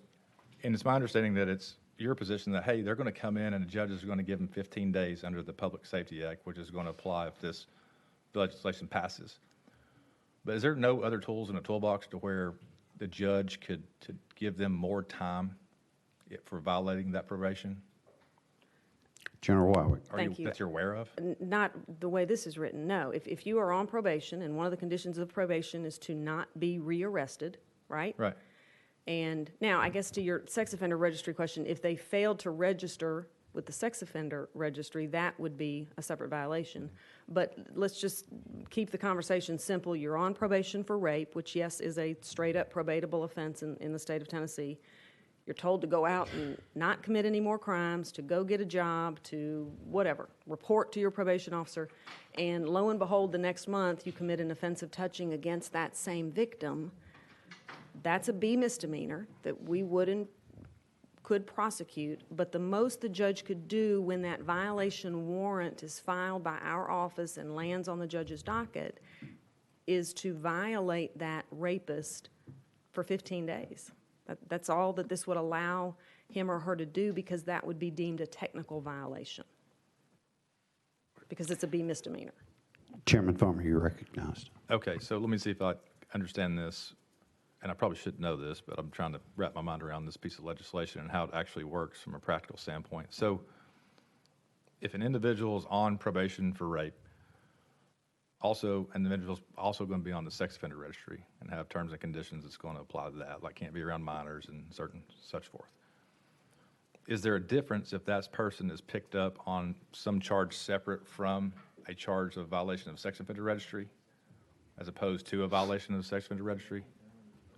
and it's my understanding that it's your position that, hey, they're going to come in and the judge is going to give them 15 days under the Public Safety Act, which is going to apply if this legislation passes. But is there no other tools in the toolbox to where the judge could to give them more time for violating that probation? General Wyrick. Thank you. That you're aware of? Not the way this is written, no. If you are on probation, and one of the conditions of probation is to not be rearrested, right? Right. And now, I guess to your sex offender registry question, if they failed to register with the sex offender registry, that would be a separate violation. But let's just keep the conversation simple. You're on probation for rape, which, yes, is a straight-up probatable offense in the state of Tennessee. You're told to go out and not commit any more crimes, to go get a job, to whatever, report to your probation officer, and lo and behold, the next month you commit an offensive touching against that same victim. That's a B misdemeanor that we could prosecute, but the most the judge could do when that violation warrant is filed by our office and lands on the judge's docket is to violate that rapist for 15 days. That's all that this would allow him or her to do, because that would be deemed a technical violation, because it's a B misdemeanor. Chairman Farmer, you're recognized. Okay, so let me see if I understand this, and I probably should know this, but I'm trying to wrap my mind around this piece of legislation and how it actually works from a practical standpoint. So if an individual is on probation for rape, also, an individual's also going to be on the sex offender registry and have terms and conditions that's going to apply to that, like can't be around minors and certain such forth. Is there a difference if that person is picked up on some charge separate from a charge of violation of sex offender registry, as opposed to a violation of the sex offender registry?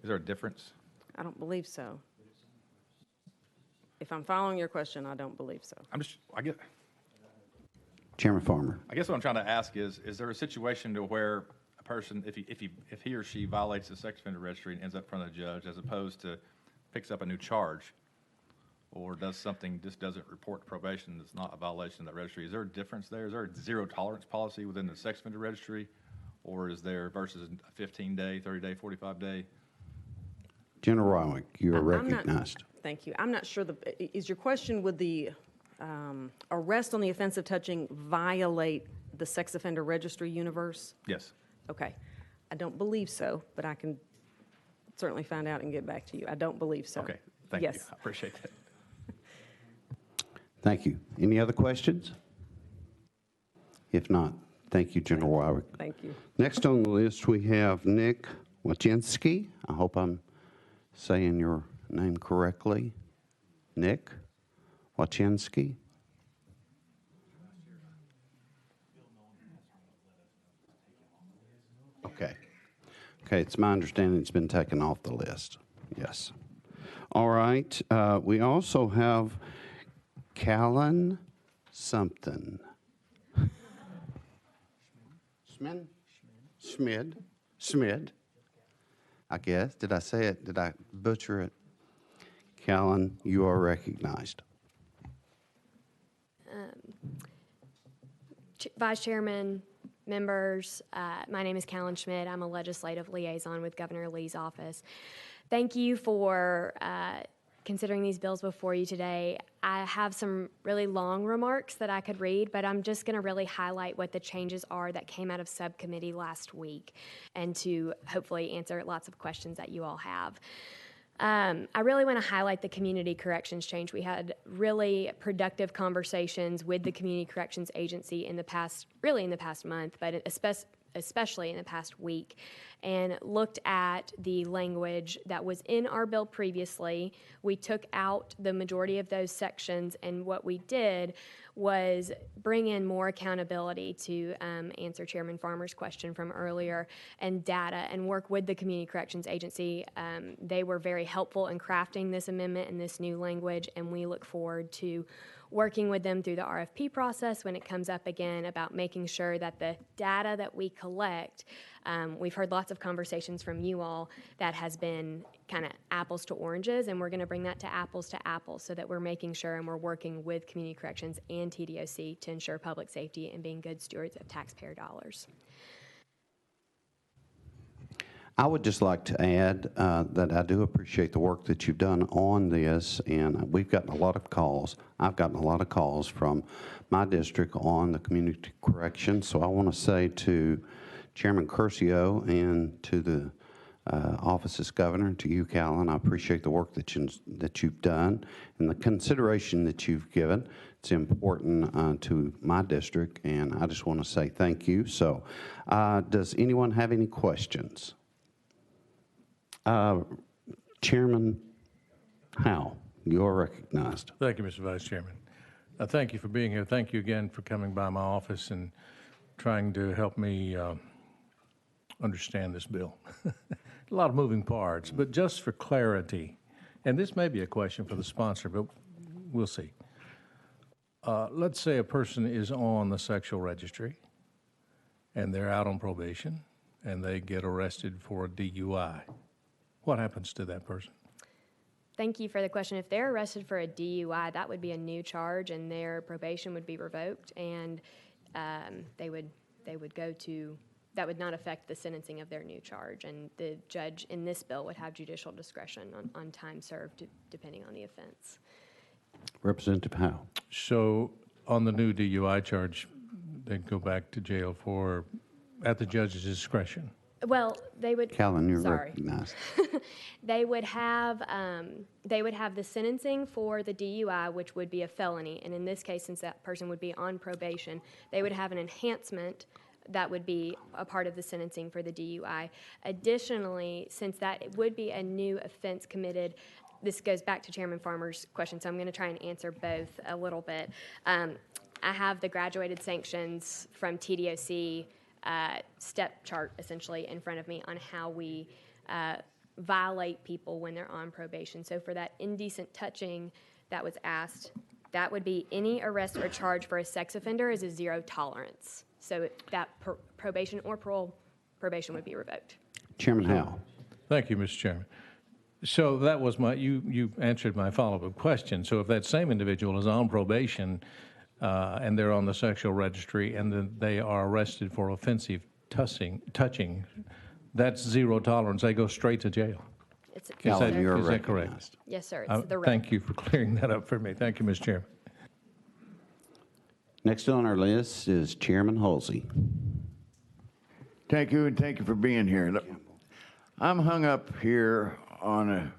Is there a difference? I don't believe so. If I'm following your question, I don't believe so. Chairman Farmer. I guess what I'm trying to ask is there a situation to where a person, if he or she violates the sex offender registry and ends up in front of the judge, as opposed to picks up a new charge, or does something, just doesn't report to probation that's not a violation of that registry? Is there a difference there? Is there a zero tolerance policy within the sex offender registry, or is there versus a 15-day, 30-day, 45-day? General Rywick, you are recognized. Thank you. I'm not sure. Is your question, would the arrest on the offensive touching violate the sex offender registry universe? Yes. Okay. I don't believe so, but I can certainly find out and get back to you. I don't believe so. Okay. Thank you. I appreciate that. Thank you. Any other questions? If not, thank you, General Wyrick. Thank you. Next on the list, we have Nick Wachinski. I hope I'm saying your name correctly. Nick Wachinski. Okay. Okay, it's my understanding it's been taken off the list. Yes. All right. We also have Callan something. Schmid. I guess. Did I say it? Did I butcher it? Callan, you are recognized. Vice Chairman, members, my name is Callan Schmidt. I'm a legislative liaison with Governor Lee's office. Thank you for considering these bills before you today. I have some really long remarks that I could read, but I'm just going to really highlight what the changes are that came out of subcommittee last week, and to hopefully answer lots of questions that you all have. I really want to highlight the community corrections change. We had really productive conversations with the Community Corrections Agency in the past month, but especially in the past week, and looked at the language that was in our bill previously. We took out the majority of those sections, and what we did was bring in more accountability to answer Chairman Farmer's question from earlier, and data, and work with the Community Corrections Agency. They were very helpful in crafting this amendment and this new language, and we look forward to working with them through the RFP process when it comes up again about making sure that the data that we collect, we've heard lots of conversations from you all that has been kind of apples to oranges, and we're going to bring that to apples so that we're making sure and we're working with Community Corrections and TDOC to ensure public safety and being good stewards of taxpayer dollars. I would just like to add that I do appreciate the work that you've done on this, and we've gotten a lot of calls. I've gotten a lot of calls from my district on the community correction, so I want to say to Chairman Curcio and to the office as governor, and to you, Callan, I appreciate the work that you've done and the consideration that you've given. It's important to my district, and I just want to say thank you. So does anyone have any questions? Chairman Howe, you are recognized. Thank you, Mr. Vice Chairman. Thank you for being here. Thank you again for coming by my office and trying to help me understand this bill. A lot of moving parts, but just for clarity, and this may be a question for the sponsor, but we'll see. Let's say a person is on the sexual registry and they're out on probation and they get arrested for a DUI. What happens to that person? Thank you for the question. If they're arrested for a DUI, that would be a new charge, and their probation would be revoked, and they would go to. That would not affect the sentencing of their new charge, and the judge in this bill would have judicial discretion on time served, depending on the offense. Representative Howe. So on the new DUI charge, they'd go back to jail for at the judge's discretion. Well, they would. Callan, you're sorry. recognized. They would have the sentencing for the DUI, which would be a felony, and in this case, since that person would be on probation, they would have an enhancement that would be a part of the sentencing for the DUI. Additionally, since that would be a new offense committed, this goes back to Chairman Farmer's question, so I'm going to try and answer both a little bit. I have the graduated sanctions from TDOC step chart essentially in front of me on how we violate people when they're on probation. So for that indecent touching that was asked, that would be any arrest or charge for a sex offender is a zero tolerance. So that probation or parole, probation would be revoked. Chairman Howe. Thank you, Mr. Chairman. So that was you answered my follow-up question. So if that same individual is on probation and they're on the sexual registry and then they are arrested for offensive touching, that's zero tolerance. They go straight to jail. Is that correct? Yes, sir. It's the thank you for clearing that up for me. Thank you, Mr. Chairman. Next on our list is Chairman Holzer. Thank you, and thank you for being here. Look, I'm hung up here on a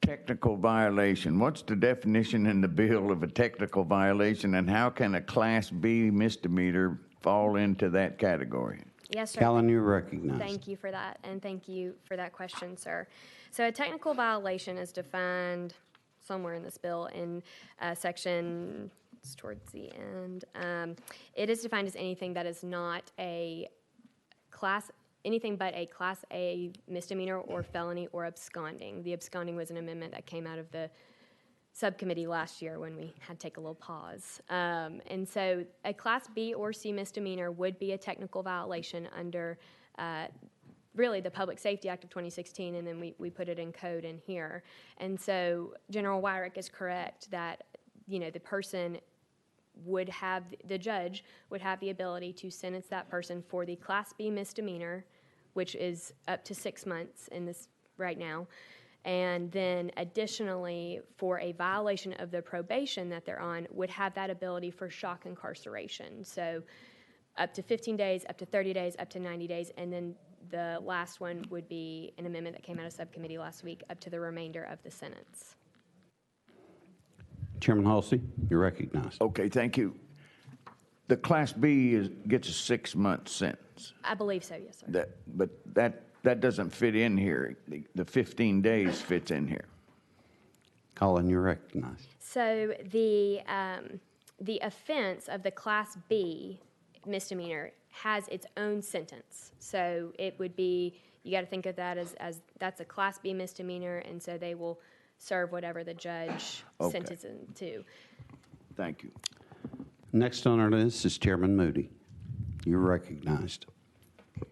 technical violation. What's the definition in the bill of a technical violation, and how can a Class B misdemeanor fall into that category? Yes, sir. Callan, you're recognized. Thank you for that, and thank you for that question, sir. So a technical violation is defined somewhere in this bill in section, it's towards the end. It is defined as anything that is not anything but a Class A misdemeanor or felony or absconding. The absconding was an amendment that came out of the subcommittee last year when we had to take a little pause. And so a Class B or C misdemeanor would be a technical violation under really the Public Safety Act of 2016, and then we put it in code in here. And so General Wyrick is correct that, the person the judge would have the ability to sentence that person for the Class B misdemeanor, which is up to 6 months in this right now. And then additionally, for a violation of the probation that they're on, would have that ability for shock incarceration. So up to 15 days, up to 30 days, up to 90 days, and then the last one would be an amendment that came out of subcommittee last week, up to the remainder of the sentence. Chairman Halsey, you're recognized. Okay, thank you. the Class B gets a 6-month sentence. I believe so, yes, sir. But that doesn't fit in here. The 15 days fits in here. Colin, you're recognized. So the offense of the Class B misdemeanor has its own sentence. So it would be, you got to think of that as that's a Class B misdemeanor, and so they will serve whatever the judge sentences them to. Thank you. Next on our list is Chairman Moody. You're recognized.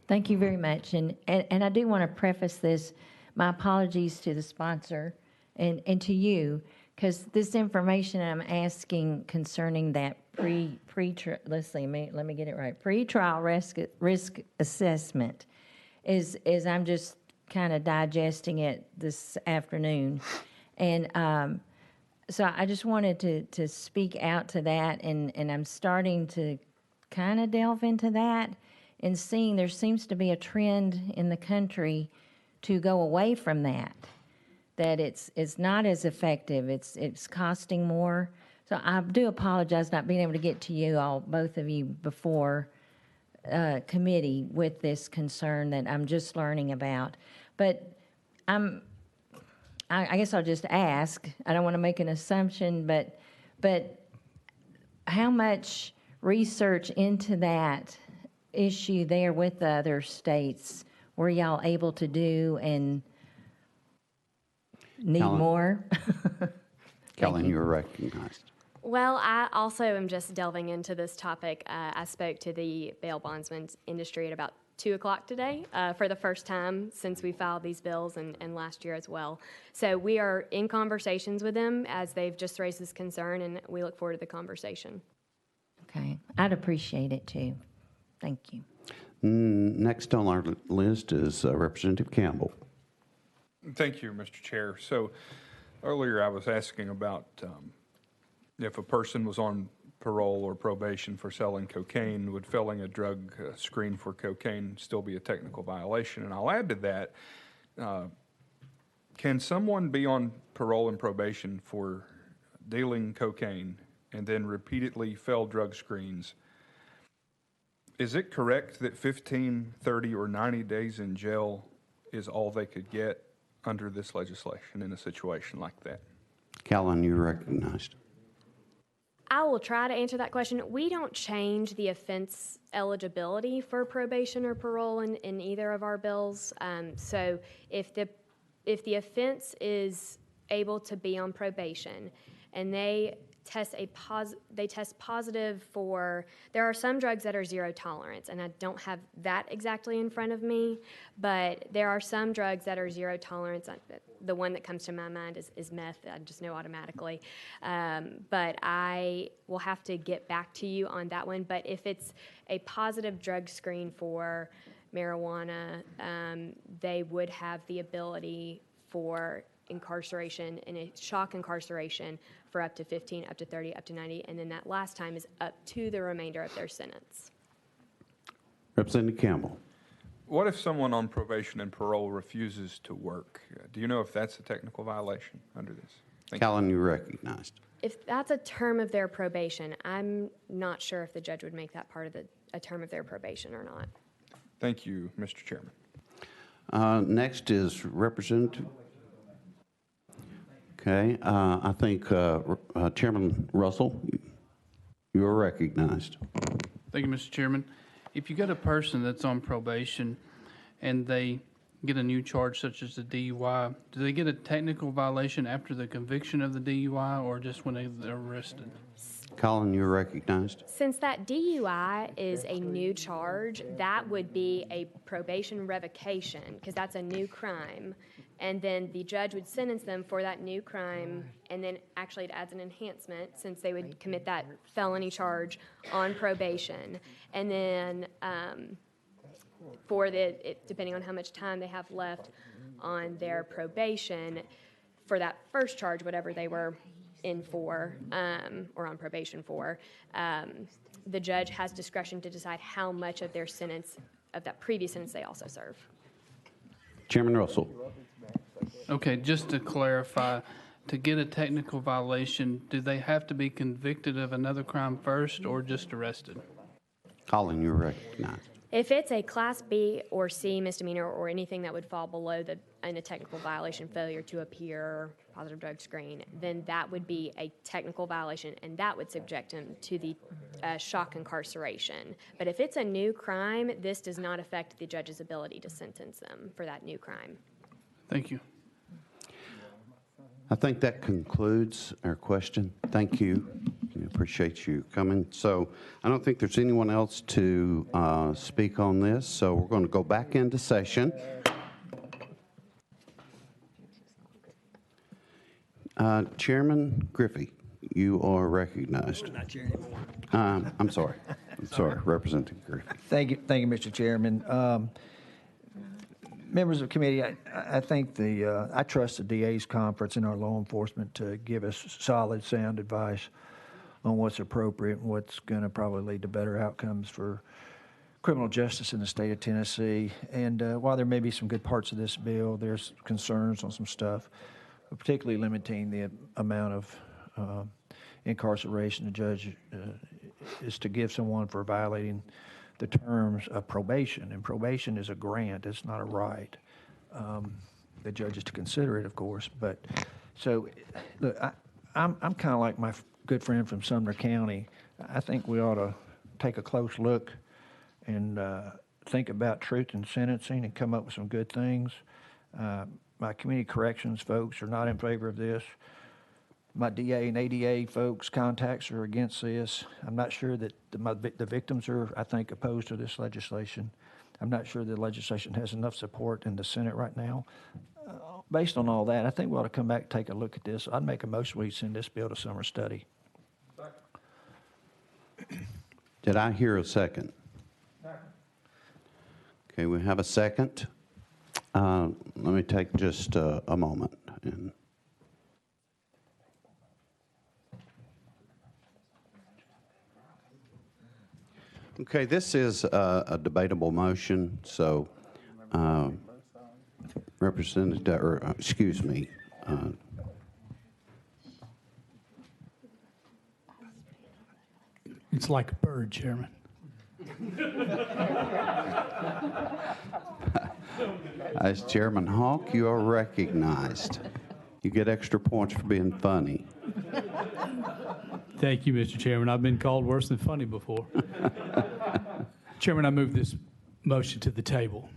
Thank you very much. And I do want to preface this, my apologies to the sponsor and to you, because this information I'm asking concerning that let's see, let me get it right, pre-trial risk assessment is I'm just kind of digesting it this afternoon. And so I just wanted to speak out to that, and I'm starting to kind of delve into that and seeing there seems to be a trend in the country to go away from that it's not as effective, it's costing more. So I do apologize not being able to get to you all, both of you, before committee with this concern that I'm just learning about. But I guess I'll just ask. I don't want to make an assumption, but how much research into that issue there with the other states were y'all able to do, and need Colin. more? Colin, you're recognized. Well, I also am just delving into this topic. I spoke to the bail bondsman industry at about 2 o'clock today for the first time since we filed these bills, and last year as well. So we are in conversations with them as they've just raised this concern, and we look forward to the conversation. Okay, I'd appreciate it too. Thank you. Next on our list is Representative Campbell. Thank you, Mr. Chair. So earlier I was asking about if a person was on parole or probation for selling cocaine, would filling a drug screen for cocaine still be a technical violation? And I'll add to that, can someone be on parole and probation for dealing cocaine and then repeatedly fail drug screens? Is it correct that 15, 30, or 90 days in jail is all they could get under this legislation in a situation like that? Colin, you're recognized. I will try to answer that question. We don't change the offense eligibility for probation or parole in either of our bills. So if the offense is able to be on probation and they test positive for, there are some drugs that are zero tolerance, and I don't have that exactly in front of me, but there are some drugs that are zero tolerance. The one that comes to my mind is meth. I just know automatically. But I will have to get back to you on that one. But if it's a positive drug screen for marijuana, they would have the ability for incarceration, and a shock incarceration for up to 15, up to 30, up to 90, and then that last time is up to the remainder of their sentence. Representative Campbell. What if someone on probation and parole refuses to work? Do you know if that's a technical violation under this? Colin, you're recognized. If that's a term of their probation, I'm not sure if the judge would make that part of a term of their probation or not. Thank you, Mr. Chairman. Next is Representative. Okay, I think Chairman Russell, you are recognized. Thank you, Mr. Chairman. If you got a person that's on probation and they get a new charge such as a DUI, do they get a technical violation after the conviction of the DUI or just when they're arrested? Colin, you're recognized. Since that DUI is a new charge, that would be a probation revocation because that's a new crime. And then the judge would sentence them for that new crime, and then actually it adds an enhancement since they would commit that felony charge on probation. And then depending on how much time they have left on their probation, for that first charge, whatever they were in for or on probation for, the judge has discretion to decide how much of their sentence, of that previous sentence, they also serve. Chairman Russell. Okay, just to clarify, to get a technical violation, do they have to be convicted of another crime first or just arrested? Colin, you're recognized. If it's a Class B or C misdemeanor or anything that would fall below in a technical violation, failure to appear, positive drug screen, then that would be a technical violation, and that would subject him to the shock incarceration. But if it's a new crime, this does not affect the judge's ability to sentence them for that new crime. Thank you. I think that concludes our question. Thank you. I appreciate you coming. So I don't think there's anyone else to speak on this, so we're going to go back into session. Chairman Griffey, you are recognized. I'm not chair anymore. I'm sorry. Representative Griffey. Thank you, Mr. Chairman. Members of the committee, I think I trust the DA's conference and our law enforcement to give us solid, sound advice on what's appropriate and what's going to probably lead to better outcomes for criminal justice in the state of Tennessee. And while there may be some good parts of this bill, there's concerns on some stuff, particularly limiting the amount of incarceration the judge is to give someone for violating the terms of probation, and probation is a grant, it's not a right. The judge is to consider it, of course, but, so, look, I'm kind of like my good friend from Sumner County. I think we ought to take a close look and think about truth in sentencing and come up with some good things. My community corrections folks are not in favor of this. My DA and ADA folks' contacts are against this. I'm not sure that the victims are, I think, opposed to this legislation. I'm not sure the legislation has enough support in the Senate right now. Based on all that, I think we ought to come back and take a look at this. I'd make a motion we send this bill to summer study. Did I hear a second? Okay, we have a second. Let me take just a moment. Okay, this is a debatable motion, so Representative, or excuse me. It's like a bird, Chairman. As Chairman Hawk, you are recognized. You get extra points for being funny. Thank you, Mr. Chairman. I've been called worse than funny before. Chairman, I move this motion to the table.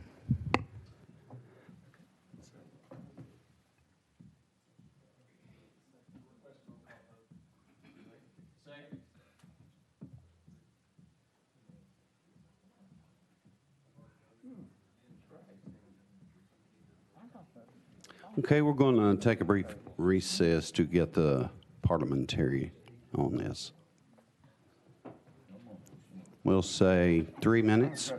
Okay, we're going to take a brief recess to get the parliamentary on this. We'll say 3 minutes.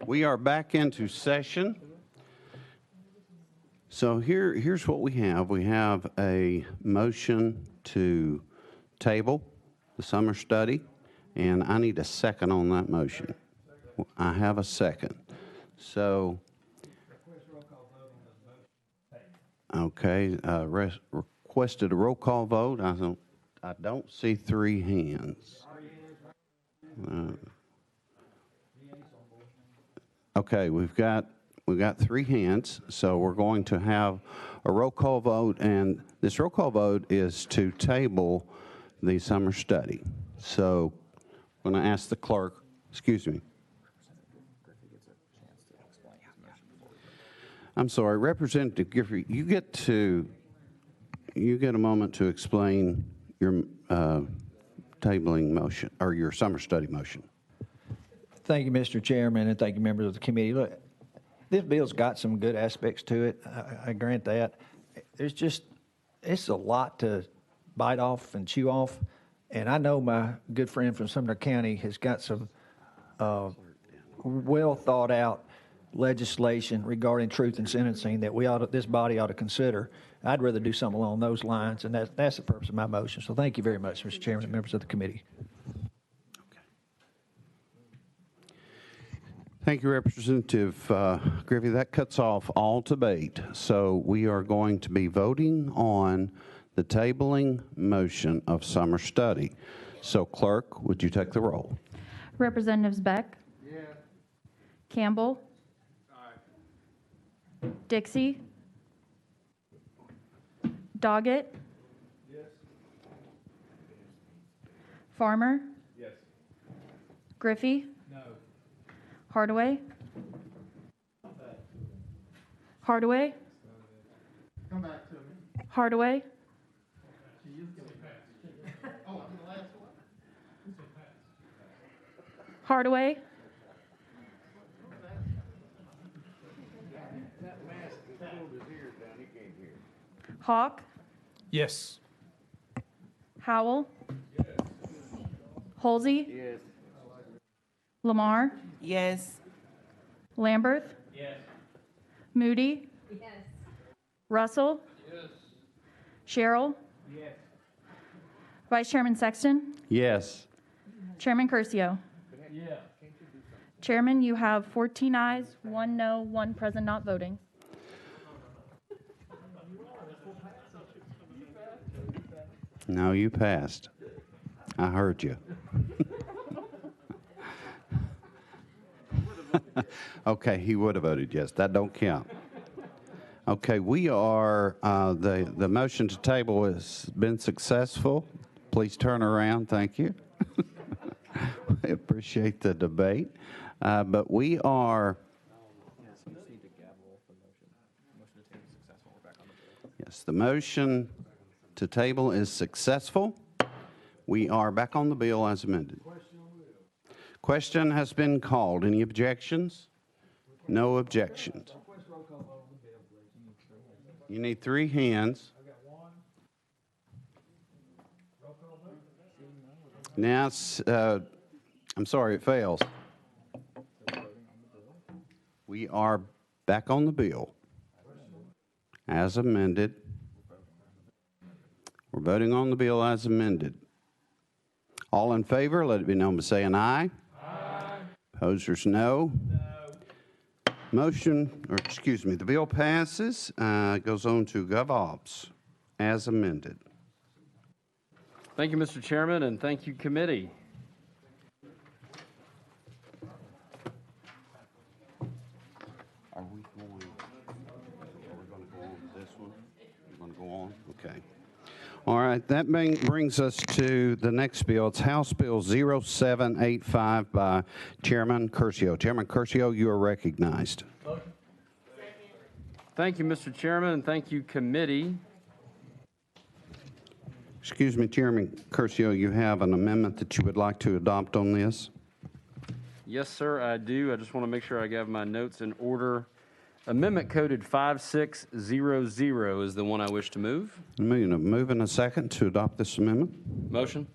We are back into session. So here's what we have. We have a motion to table the summer study, and I need a second on that motion. I have a second. So, okay, requested a roll call vote. I don't see three hands. Okay, we've got three hands, so we're going to have a roll call vote, and this roll call vote is to table the summer study. So I'm going to ask the clerk, excuse me. I'm sorry, Representative Gifford, you get a moment to explain your tabling motion, or your summer study motion. Thank you, Mr. Chairman, and thank you, members of the committee. Look, this bill's got some good aspects to it. I grant that. It's a lot to bite off and chew off. And I know my good friend from Sumner County has got some well thought out legislation regarding truth in sentencing that this body ought to consider. I'd rather do something along those lines, and that's the purpose of my motion. So thank you very much, Mr. Chairman and members of the committee. Thank you, Representative Griffey. That cuts off all debate. So we are going to be voting on the tabling motion of summer study. So, Clerk, would you take the roll? Representatives Beck? Yes. Campbell? Aye. Dixie? Doggett? Yes. Farmer? Yes. Griffey? No. Hardaway? Hardaway? Come back to me. Hardaway? Hardaway? Hawk? Yes. Howell? Yes. Holzer? Yes. Lamar? Yes. Lamberth? Yes. Moody? Yes. Russell? Yes. Sherrill? Yes. Vice Chairman Sexton? Yes. Chairman Curcio? Yeah. Chairman, you have 14 ayes, 1 no, 1 present not voting. No, you passed. I heard you. Okay, he would have voted yes. That don't count. Okay, we are, the motion to table has been successful. Please turn around. Thank you. I appreciate the debate. But we are, yes, the motion to table is successful. We are back on the bill as amended. Question has been called. Any objections? No objections. You need 3 hands. Now, I'm sorry, it fails. We are back on the bill as amended. We're voting on the bill as amended. All in favor, let it be known by saying aye. Aye. Opposers, no. The bill passes, goes on to GovOps as amended. Thank you, Mr. Chairman, and thank you, committee. Are we going to go on to this one? We're going to go on? Okay. All right, that brings us to the next bill. It's House Bill 0785 by Chairman Curcio. Chairman Curcio, you are recognized. Thank you, Mr. Chairman, and thank you, committee. Excuse me, Chairman Curcio, you have an amendment that you would like to adopt on this? Yes, sir, I do. I just want to make sure I have my notes in order. Amendment coded 5600 is the one I wish to move. Move in a second to adopt this amendment. Motion.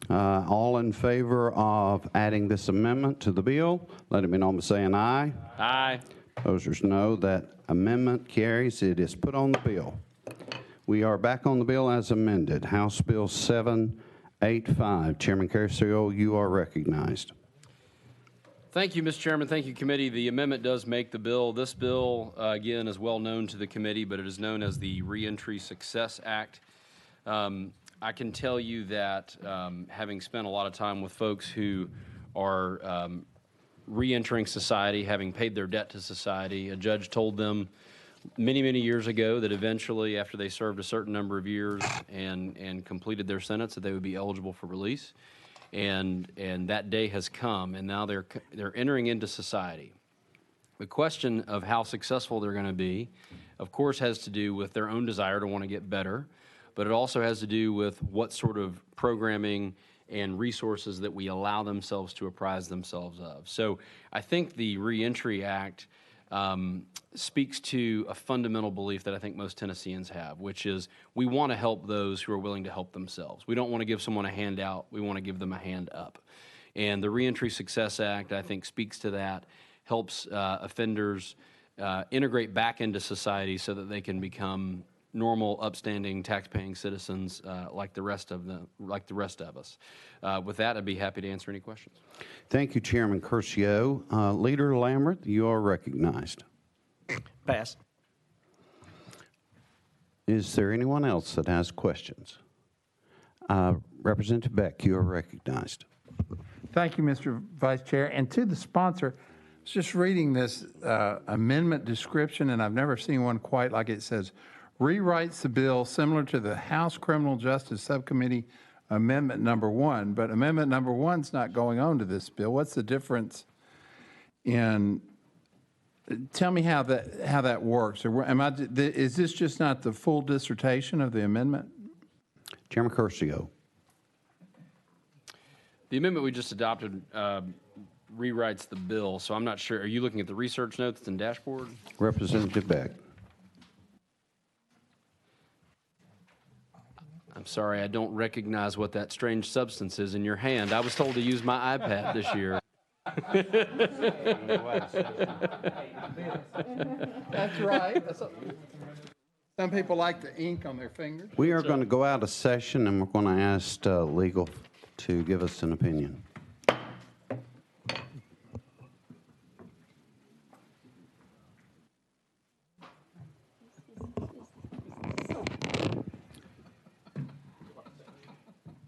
All in favor of adding this amendment to the bill, let it be known by saying aye. Aye. Opposers, no. That amendment carries. It is put on the bill. We are back on the bill as amended. House Bill 785. Chairman Curcio, you are recognized. Thank you, Mr. Chairman. Thank you, committee. The amendment does make the bill. This bill, again, is well known to the committee, but it is known as the Reentry Success Act. I can tell you that having spent a lot of time with folks who are reentering society, having paid their debt to society, a judge told them many, many years ago that eventually, after they served a certain number of years and completed their sentence, that they would be eligible for release. And that day has come, and now they're entering into society. The question of how successful they're going to be, of course, has to do with their own desire to want to get better, but it also has to do with what sort of programming and resources that we allow themselves to apprise themselves of. So I think the Reentry Act speaks to a fundamental belief that I think most Tennesseans have, which is we want to help those who are willing to help themselves. We don't want to give someone a handout. We want to give them a hand up. And the Reentry Success Act, I think, speaks to that, helps offenders integrate back into society so that they can become normal, upstanding, tax-paying citizens like the rest of us. With that, I'd be happy to answer any questions. Thank you, Chairman Curcio. Leader Lambert, you are recognized. Pass. Is there anyone else that has questions? Representative Beck, you are recognized. Thank you, Mr. Vice Chair. And to the sponsor, I was just reading this amendment description, and I've never seen one quite like it. It says, rewrites the bill similar to the House Criminal Justice Subcommittee Amendment Number 1, but Amendment Number 1's not going on to this bill. What's the difference in? Tell me how that works. Or is this just not the full dissertation of the amendment? Chairman Curcio. The amendment we just adopted rewrites the bill, so I'm not sure. Are you looking at the research notes and dashboard? Representative Beck. I'm sorry, I don't recognize what that strange substance is in your hand. I was told to use my iPad this year. That's right. Some people like the ink on their fingers. We are going to go out of session, and we're going to ask legal to give us an opinion.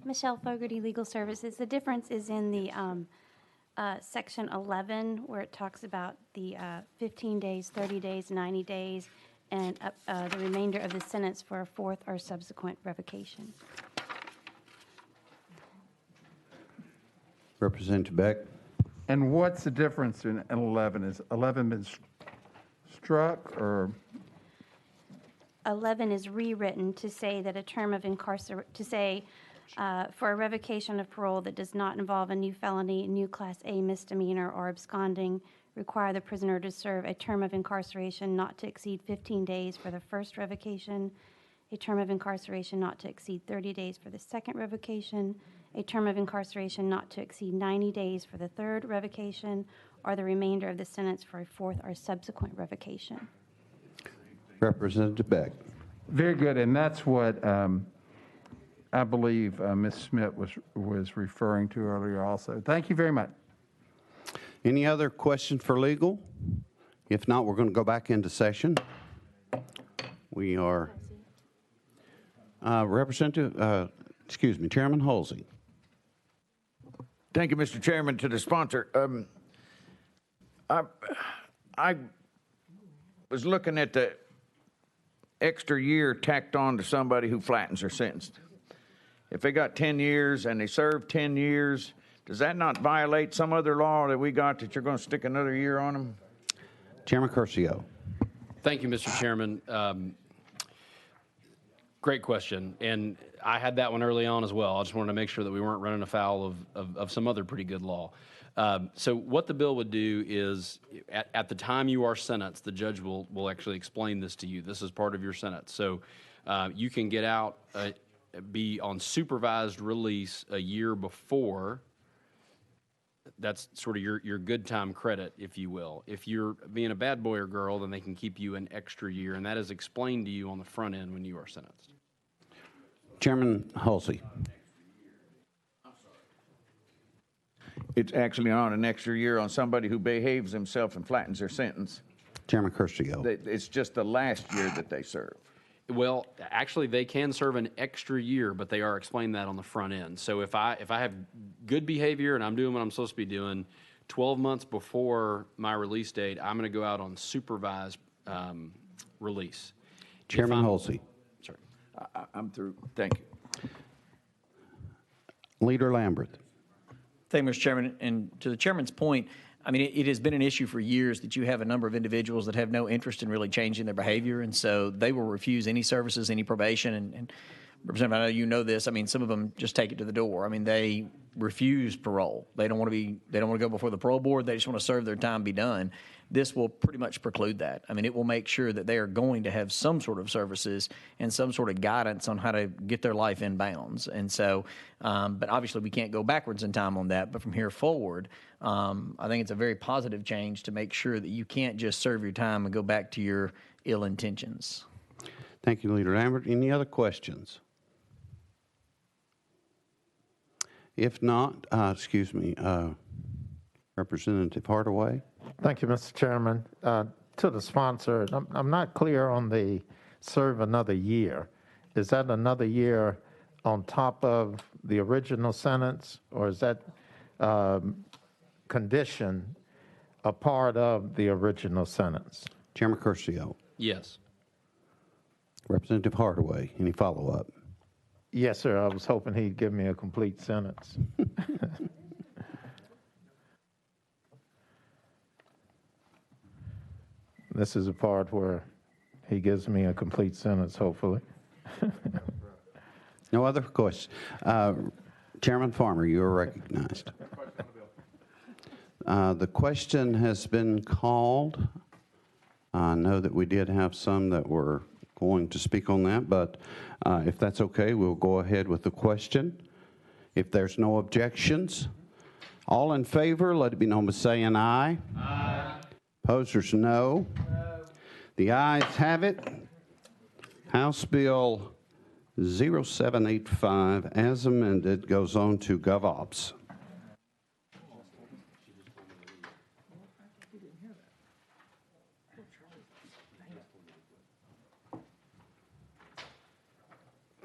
Michelle Fogarty, Legal Services. The difference is in the Section 11, where it talks about the 15 days, 30 days, 90 days, and the remainder of the sentence for a fourth or subsequent revocation. Representative Beck. And what's the difference in 11? Is 11 been struck, or? 11 is rewritten to say that a term of incarceration, for a revocation of parole that does not involve a new felony, new Class A misdemeanor, or absconding, require the prisoner to serve a term of incarceration not to exceed 15 days for the first revocation, a term of incarceration not to exceed 30 days for the second revocation, a term of incarceration not to exceed 90 days for the third revocation, or the remainder of the sentence for a fourth or subsequent revocation. Representative Beck. Very good, and that's what I believe Ms. Smith was referring to earlier also. Thank you very much. Any other questions for legal? If not, we're going to go back into session. We are Chairman Holzer. Thank you, Mr. Chairman. To the sponsor, I was looking at the extra year tacked on to somebody who flattens their sentence. If they got 10 years and they served 10 years, does that not violate some other law that we got that you're going to stick another year on them? Chairman Curcio. Thank you, Mr. Chairman. Great question, and I had that one early on as well. I just wanted to make sure that we weren't running afoul of some other pretty good law. So what the bill would do is, at the time you are sentenced, the judge will actually explain this to you. This is part of your sentence. So you can get out be on supervised release a year before, that's sort of your good time credit, if you will. If you're being a bad boy or girl, then they can keep you an extra year, and that is explained to you on the front end when you are sentenced. Chairman Holzer. It's actually on an extra year on somebody who behaves himself and flattens their sentence. Chairman Curcio. It's just the last year that they serve. Well, actually, they can serve an extra year, but they are explained that on the front end. So if I have good behavior and I'm doing what I'm supposed to be doing, 12 months before my release date, I'm going to go out on supervised release. Chairman Holzer. Sorry. I'm through. Thank you. Leader Lambert. Thank you, Mr. Chairman. And to the chairman's point, I mean, it has been an issue for years that you have a number of individuals that have no interest in really changing their behavior, and so they will refuse any services, any probation. And Representative, I know you know this. I mean, some of them just take it to the door. I mean, they refuse parole. They don't want to go before the parole board. They just want to serve their time, be done. This will pretty much preclude that. I mean, it will make sure that they are going to have some sort of services and some sort of guidance on how to get their life in bounds. And so, but obviously we can't go backwards in time on that. But from here forward, I think it's a very positive change to make sure that you can't just serve your time and go back to your ill intentions. Thank you, Leader Lambert. Any other questions? If not, Representative Hardaway. Thank you, Mr. Chairman. To the sponsor, I'm not clear on the serve another year. Is that another year on top of the original sentence, or is that condition a part of the original sentence? Chairman Curcio. Yes. Representative Hardaway, any follow-up? Yes, sir. I was hoping he'd give me a complete sentence. This is a part where he gives me a complete sentence, hopefully. No other questions. Chairman Farmer, you are recognized. The question has been called. I know that we did have some that were going to speak on that, but if that's okay, we'll go ahead with the question. If there's no objections, all in favor, let it be known by saying aye. Aye. Opposers, no. The ayes have it. House Bill 0785, as amended, goes on to GovOps.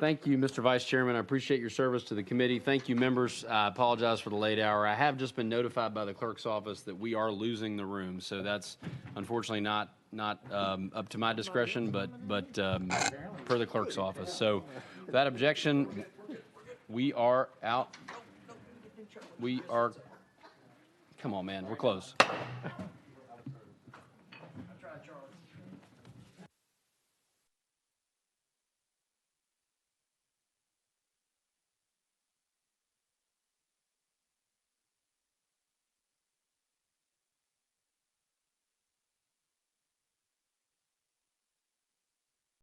Thank you, Mr. Vice Chairman. I appreciate your service to the committee. Thank you, members. I apologize for the late hour. I have just been notified by the clerk's office that we are losing the room, so that's unfortunately not up to my discretion, but per the clerk's office. So, without objection, we are out. We are. Come on, man. We're close.